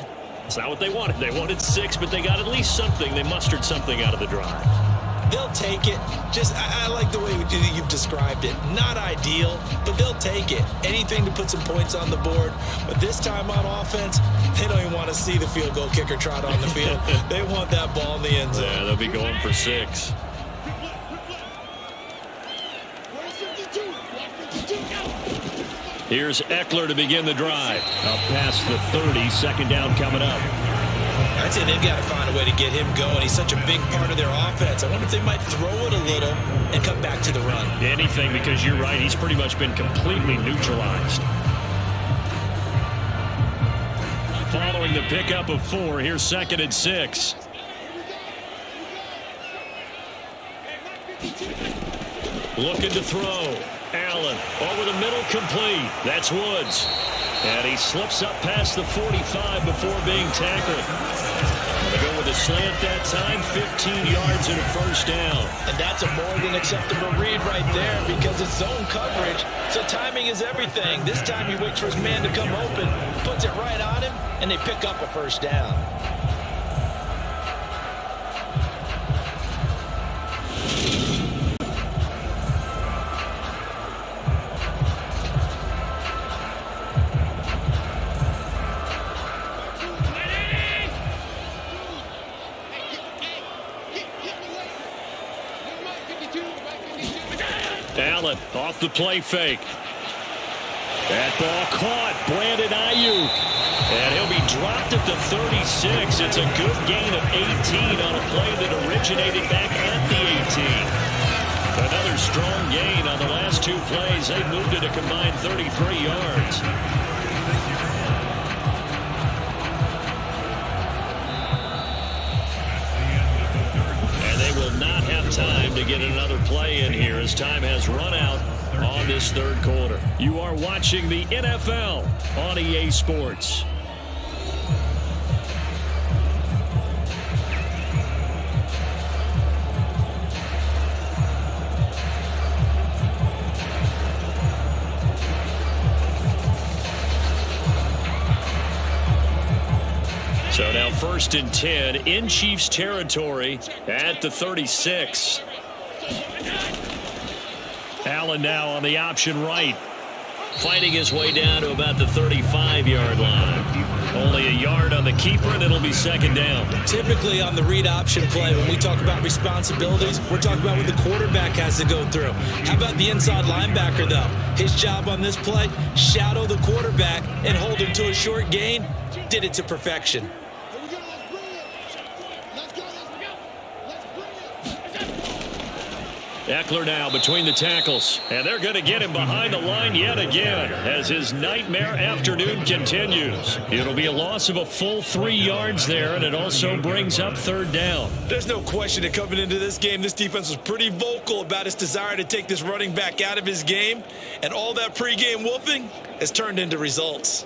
It's not what they wanted. They wanted 6, but they got at least something. They mustered something out of the drive. They'll take it. I like the way you've described it. Not ideal, but they'll take it. Anything to put some points on the board. But this time on offense, they don't even want to see the field goal kicker trot on the field. They want that ball in the end zone. Yeah, they'll be going for 6. Here's Eckler to begin the drive. Up past the 30, second down coming up. I'd say they've got to find a way to get him going. He's such a big part of their offense. I wonder if they might throw it a little and come back to the run. Anything, because you're right. He's pretty much been completely neutralized. Following the pickup of 4, here's 2nd and 6. Looking to throw. Allen over the middle, complete. That's Woods. And he slips up past the 45 before being tackled. Going to go with a slant that time, 15 yards and a first down. And that's a more than acceptable read right there because it's zone coverage, so timing is everything. This time he waits for his man to come open, puts it right on him, and they pick up a first down. Allen off the play fake. That ball caught. Brandon Ayuk. And he'll be dropped at the 36. It's a good gain of 18 on a play that originated back at the 18. Another strong gain on the last 2 plays. They moved it a combined 33 yards. Time to get another play in here as time has run out on this third quarter. You are watching the NFL on EA Sports. So now 1st and 10 in Chiefs territory at the 36. Allen now on the option right. Fighting his way down to about the 35-yard line. Only a yard on the keeper, and it'll be 2nd down. Typically on the read option play, when we talk about responsibilities, we're talking about what the quarterback has to go through. How about the inside linebacker, though? His job on this play, shadow the quarterback and hold him to a short gain. Did it to perfection. Eckler now between the tackles, and they're going to get him behind the line yet again as his nightmare afternoon continues. It'll be a loss of a full 3 yards there, and it also brings up 3rd down. There's no question that coming into this game, this defense was pretty vocal about its desire to take this running back out of his game, and all that pregame wolfing has turned into results.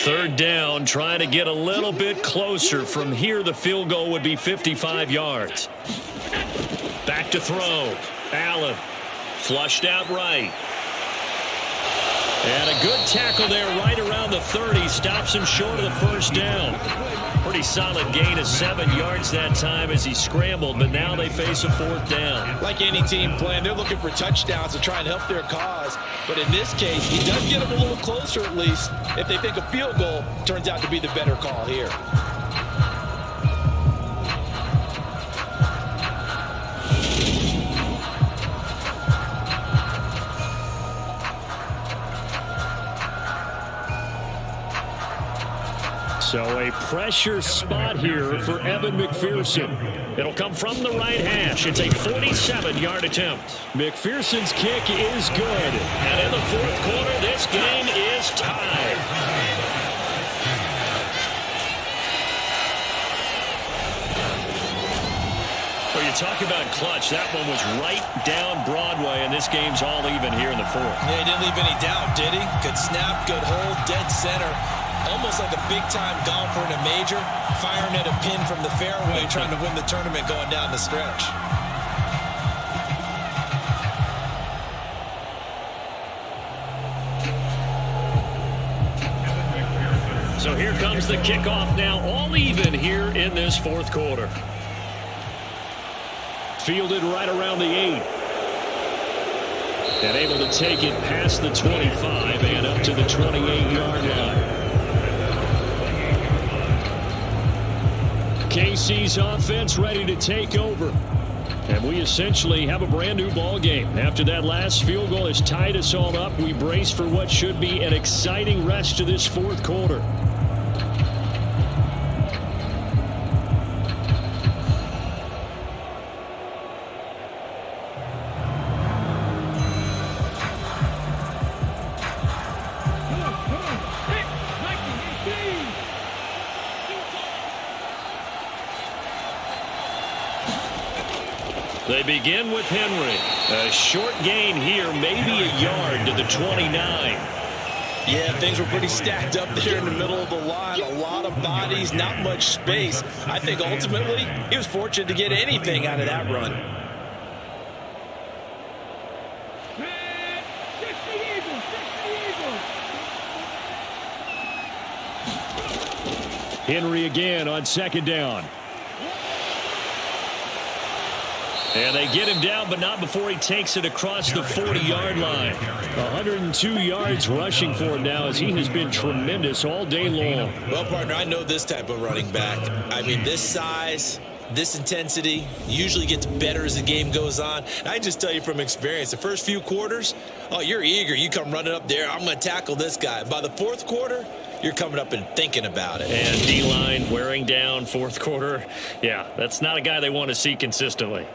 Third down, trying to get a little bit closer. From here, the field goal would be 55 yards. Back to throw. Allen flushed out right. And a good tackle there right around the 30. Stops him short of the first down. Pretty solid gain of 7 yards that time as he scrambled, but now they face a 4th down. Like any team playing, they're looking for touchdowns to try and help their cause. But in this case, he does get them a little closer at least. If they think a field goal turns out to be the better call here. So a pressure spot here for Evan McPherson. It'll come from the right hash. It's a 47-yard attempt. McPherson's kick is good. And in the 4th quarter, this game is tied. Well, you talk about clutch. That one was right down Broadway, and this game's all even here in the 4th. Yeah, he didn't leave any doubt, did he? Good snap, good hold, dead center. Almost like a big-time golfer in a major, firing at a pin from the fairway, trying to win the tournament going down the stretch. So here comes the kickoff now, all even here in this 4th quarter. Fielded right around the 8. And able to take it past the 25 and up to the 28-yard line. KC's offense ready to take over. And we essentially have a brand new ball game. After that last field goal has tied us all up, we brace for what should be an exciting rest to this 4th quarter. They begin with Henry. A short gain here, maybe a yard to the 29. Yeah, things were pretty stacked up there in the middle of the line. A lot of bodies, not much space. I think ultimately he was fortunate to get anything out of that run. Henry again on 2nd down. And they get him down, but not before he takes it across the 40-yard line. 102 yards rushing for him now as he has been tremendous all day long. Well, partner, I know this type of running back. I mean, this size, this intensity usually gets better as the game goes on. And I just tell you from experience, the first few quarters, oh, you're eager. You come running up there, I'm going to tackle this guy. By the 4th quarter, you're coming up and thinking about it. And D-line wearing down 4th quarter. Yeah, that's not a guy they want to see consistently.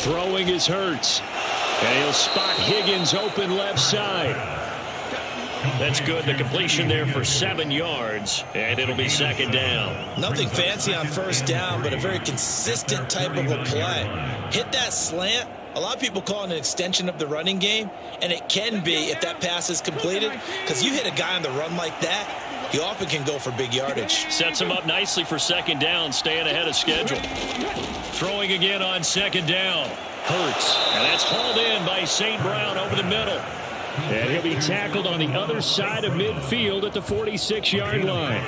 Throwing is Hurts. And he'll spot Higgins open left side. That's good. The completion there for 7 yards. And it'll be 2nd down. Nothing fancy on 1st down, but a very consistent type of a play. Hit that slant. A lot of people call it an extension of the running game, and it can be if that pass is completed, because you hit a guy on the run like that, he often can go for big yardage. Sets him up nicely for 2nd down, staying ahead of schedule. Throwing again on 2nd down. Hurts, and that's hauled in by St. Brown over the middle. And he'll be tackled on the other side of midfield at the 46-yard line.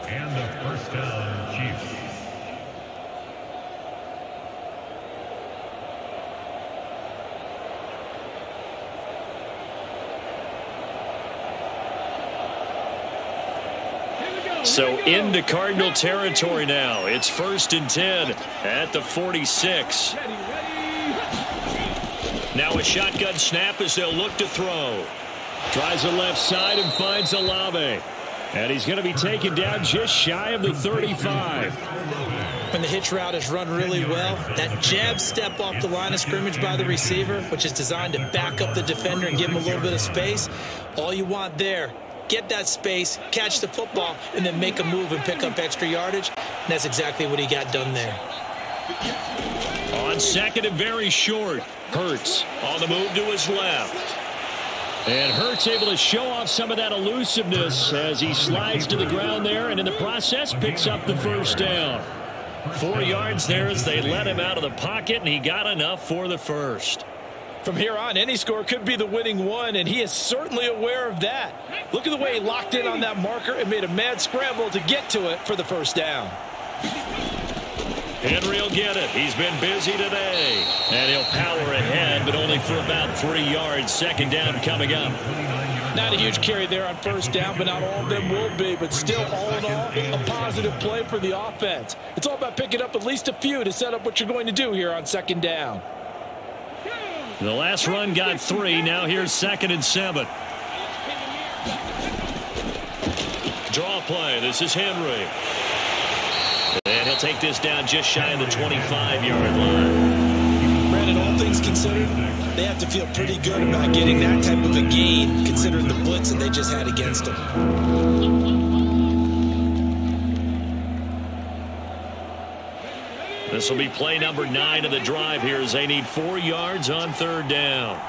And the 1st down, Chiefs. So into Cardinal territory now. It's 1st and 10 at the 46. Now a shotgun snap as they'll look to throw. Tries the left side and finds Olave. And he's going to be taken down just shy of the 35. When the hitch route is run really well, that jab step off the line of scrimmage by the receiver, which is designed to back up the defender and give him a little bit of space, all you want there, get that space, catch the football, and then make a move and pick up extra yardage. And that's exactly what he got done there. On 2nd and very short. Hurts on the move to his left. And Hurts able to show off some of that elusiveness as he slides to the ground there, and in the process picks up the first down. 4 yards there as they let him out of the pocket, and he got enough for the first. From here on, any score could be the winning one, and he is certainly aware of that. Look at the way he locked in on that marker and made a mad scramble to get to it for the first down. Henry will get it. He's been busy today. And he'll power ahead, but only for about 3 yards. Second down coming up. Not a huge carry there on first down, but not all of them will be. But still, all in all, a positive play for the offense. It's all about picking up at least a few to set up what you're going to do here on second down. The last run got 3. Now here's 2nd and 7. Draw play. This is Henry. And he'll take this down just shy of the 25-yard line. Brandon, all things considered, they have to feel pretty good about getting that type of a gain, considering the blitz that they just had against them. This will be play number 9 of the drive here as they need 4 yards on 3rd down.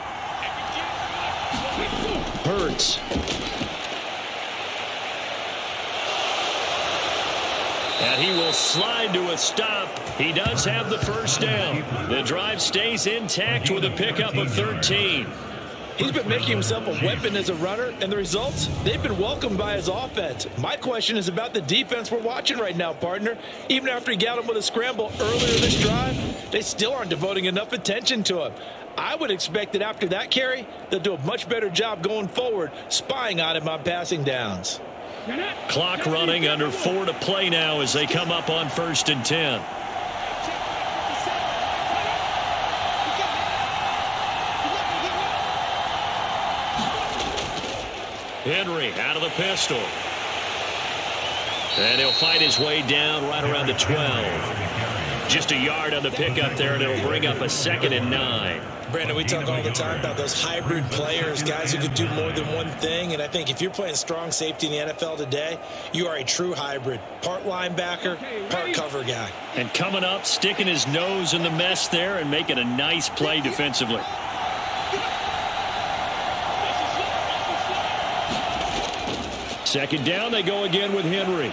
Hurts. And he will slide to a stop. He does have the first down. The drive stays intact with a pickup of 13. He's been making himself a weapon as a runner, and the results, they've been welcomed by his offense. My question is about the defense we're watching right now, partner. Even after he got him with a scramble earlier this drive, they still aren't devoting enough attention to him. I would expect that after that carry, they'll do a much better job going forward, spying on him on passing downs. Clock running, under 4 to play now as they come up on 1st and 10. Henry out of the pistol. And he'll fight his way down right around the 12. Just a yard on the pickup there, and it'll bring up a 2nd and 9. Brandon, we talk all the time about those hybrid players, guys who could do more than one thing. And I think if you're playing strong safety in the NFL today, you are a true hybrid. Part linebacker, part cover guy. And coming up, sticking his nose in the mess there and making a nice play defensively. Second down, they go again with Henry.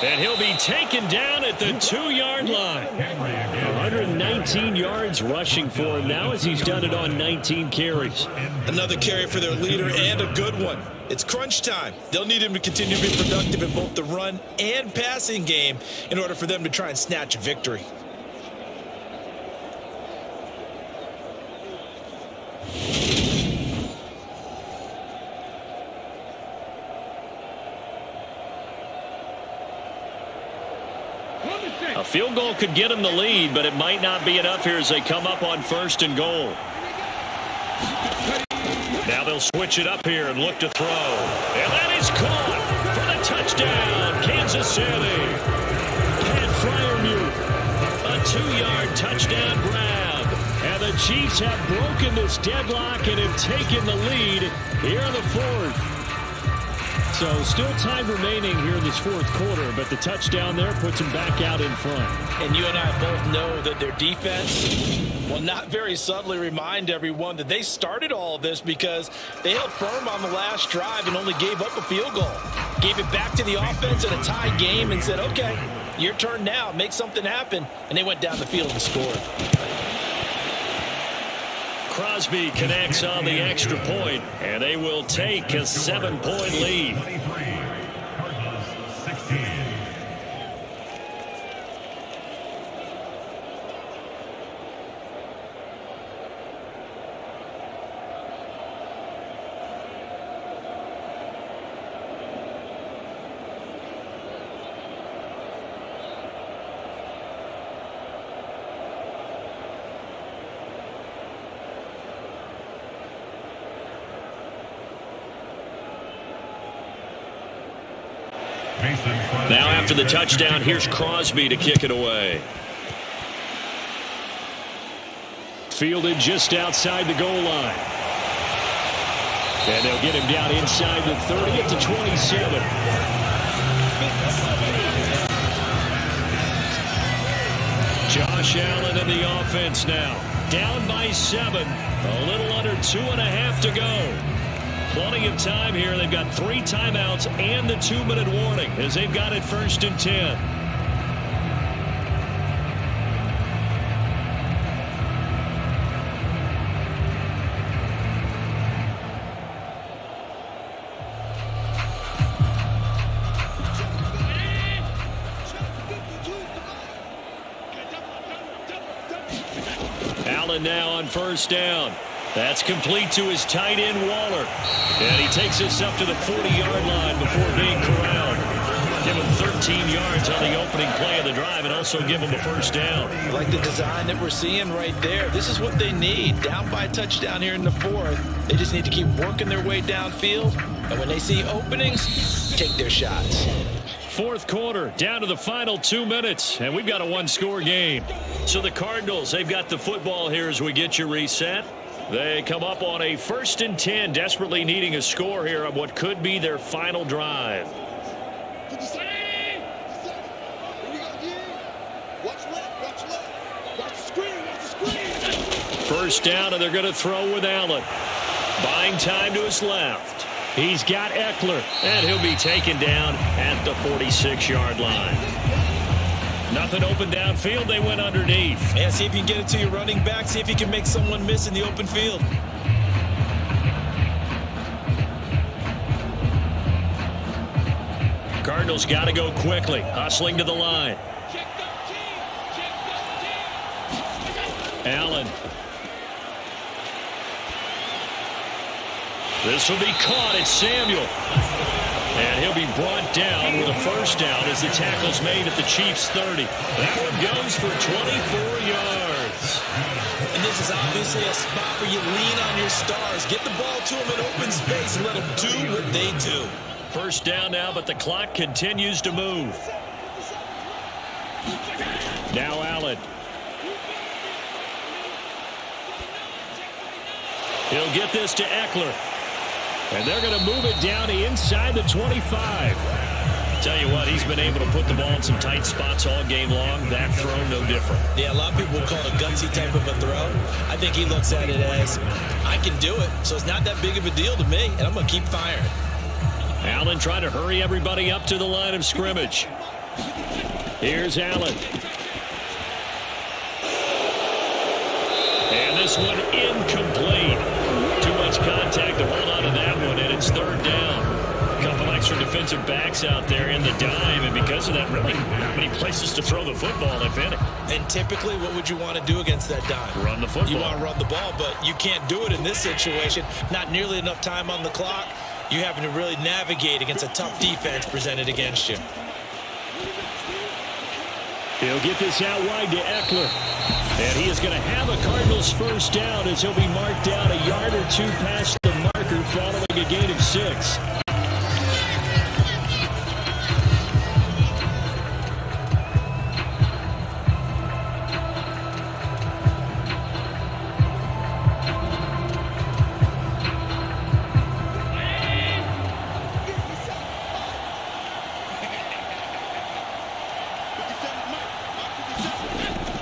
And he'll be taken down at the 2-yard line. 119 yards rushing for him now as he's done it on 19 carries. Another carry for their leader, and a good one. It's crunch time. They'll need him to continue to be productive in both the run and passing game in order for them to try and snatch a victory. A field goal could get them the lead, but it might not be enough here as they come up on 1st and goal. Now they'll switch it up here and look to throw. And that is caught for the touchdown, Kansas City. Pat Fryermuth, a 2-yard touchdown grab. And the Chiefs have broken this deadlock and have taken the lead here in the 4th. So still time remaining here in this 4th quarter, but the touchdown there puts them back out in front. And you and I both know that their defense will not very subtly remind everyone that they started all of this because they held firm on the last drive and only gave up a field goal. Gave it back to the offense in a tie game and said, okay, your turn now, make something happen. And they went down the field and scored. Crosby connects on the extra point, and they will take a 7-point lead. Now after the touchdown, here's Crosby to kick it away. Fielded just outside the goal line. And they'll get him down inside the 30 at the 27. Josh Allen in the offense now. down by 7. A little under 2.5 to go. Plenty of time here. They've got 3 timeouts and the 2-minute warning as they've got it 1st and 10. Allen now on 1st down. That's complete to his tight end, Waller. And he takes us up to the 40-yard line before being corralled. Give him 13 yards on the opening play of the drive and also give him a 1st down. I like the design that we're seeing right there. This is what they need. Down by a touchdown here in the 4th. They just need to keep working their way downfield. And when they see openings, take their shots. 4th quarter, down to the final 2 minutes, and we've got a 1-score game. So the Cardinals, they've got the football here as we get you reset. They come up on a 1st and 10, desperately needing a score here on what could be their final drive. First down, and they're going to throw with Allen. Buying time to his left. He's got Eckler, and he'll be taken down at the 46-yard line. Nothing open downfield. They went underneath. Yeah, see if you can get it to your running back. See if you can make someone miss in the open field. Cardinals got to go quickly. Hustling to the line. Allen. This will be caught. It's Samuel. And he'll be brought down with a 1st down as the tackle's made at the Chiefs' 30. That one goes for 24 yards. And this is obviously a spot where you lean on your stars. Get the ball to them in open space and let them do what they do. 1st down now, but the clock continues to move. Now Allen. He'll get this to Eckler. And they're going to move it down to inside the 25. Tell you what, he's been able to put the ball in some tight spots all game long. That throw, no different. Yeah, a lot of people would call it a gutsy type of a throw. I think he looks at it as, I can do it, so it's not that big of a deal to me, and I'm going to keep firing. Allen trying to hurry everybody up to the line of scrimmage. Here's Allen. And this one incomplete. Too much contact to hold on to that one, and it's 3rd down. A couple extra defensive backs out there in the dime, and because of that, really not many places to throw the football, if any. And typically, what would you want to do against that dime? Run the football. You want to run the ball, but you can't do it in this situation. Not nearly enough time on the clock. You're having to really navigate against a tough defense presented against you. He'll get this out wide to Eckler. And he is going to have a Cardinals 1st down as he'll be marked down a yard or 2 past the marker following a gain of 6.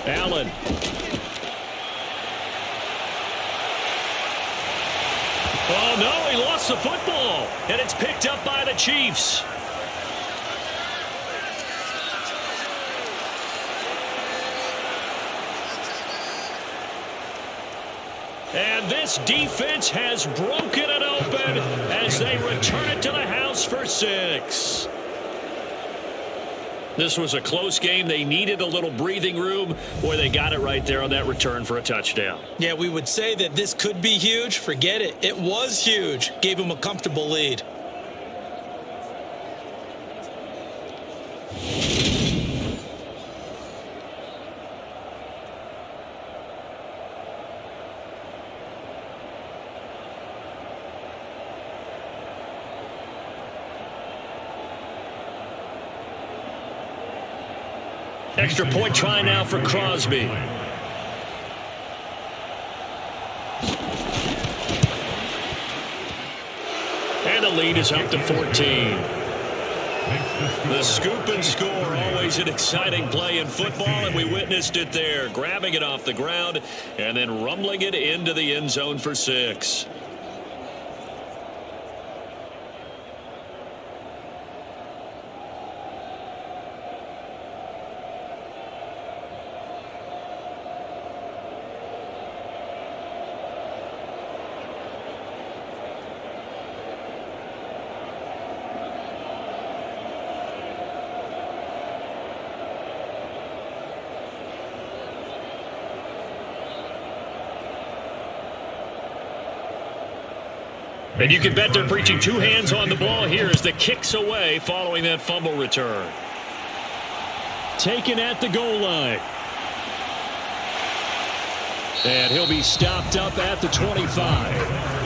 Allen. Oh, no, he lost the football. And it's picked up by the Chiefs. And this defense has broken it open as they return it to the house for 6. This was a close game. They needed a little breathing room. Boy, they got it right there on that return for a touchdown. Yeah, we would say that this could be huge. Forget it. It was huge. Gave him a comfortable lead. Extra point try now for Crosby. And the lead is up to 14. The scoop and score, always an exciting play in football, and we witnessed it there, grabbing it off the ground and then rumbling it into the end zone for 6. And you can bet they're preaching 2 hands on the ball here as the kick's away following that fumble return. Taken at the goal line. And he'll be stopped up at the 25.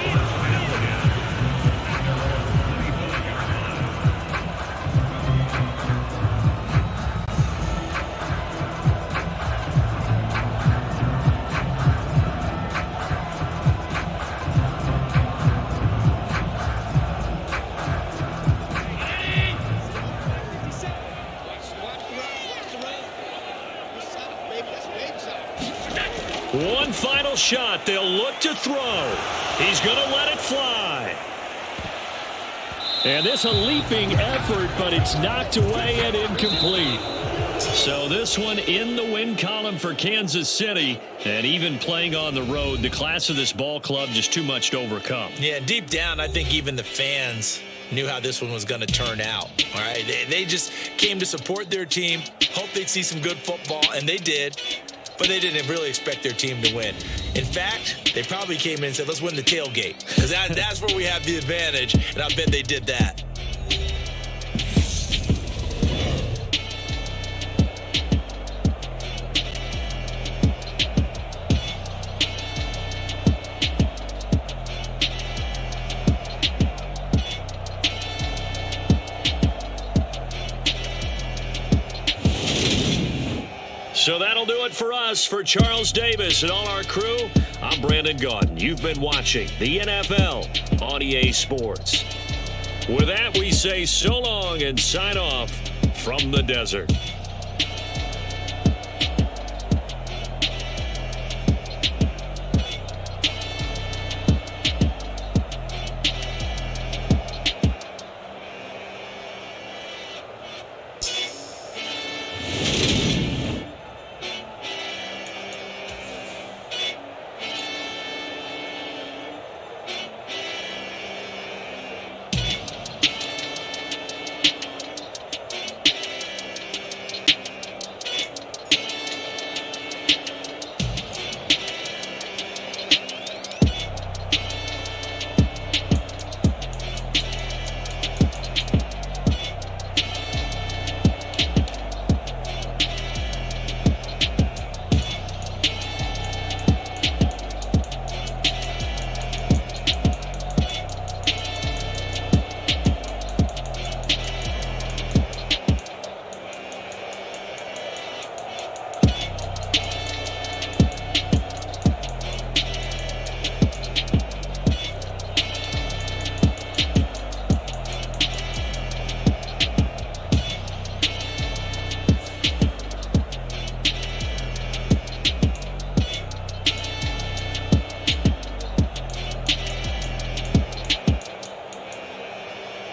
One final shot. They'll look to throw. He's going to let it fly. And this a leaping effort, but it's knocked away and incomplete. So this one in the win column for Kansas City. And even playing on the road, the class of this ball club just too much to overcome. Yeah, deep down, I think even the fans knew how this one was going to turn out. All right, they just came to support their team, hope they'd see some good football, and they did. But they didn't really expect their team to win. In fact, they probably came in and said, let's win the tailgate. Because that's where we have the advantage, and I bet they did that. So that'll do it for us. For Charles Davis and all our crew, I'm Brandon Gaudin. You've been watching the NFL on EA Sports. With that, we say so long and sign off from the desert.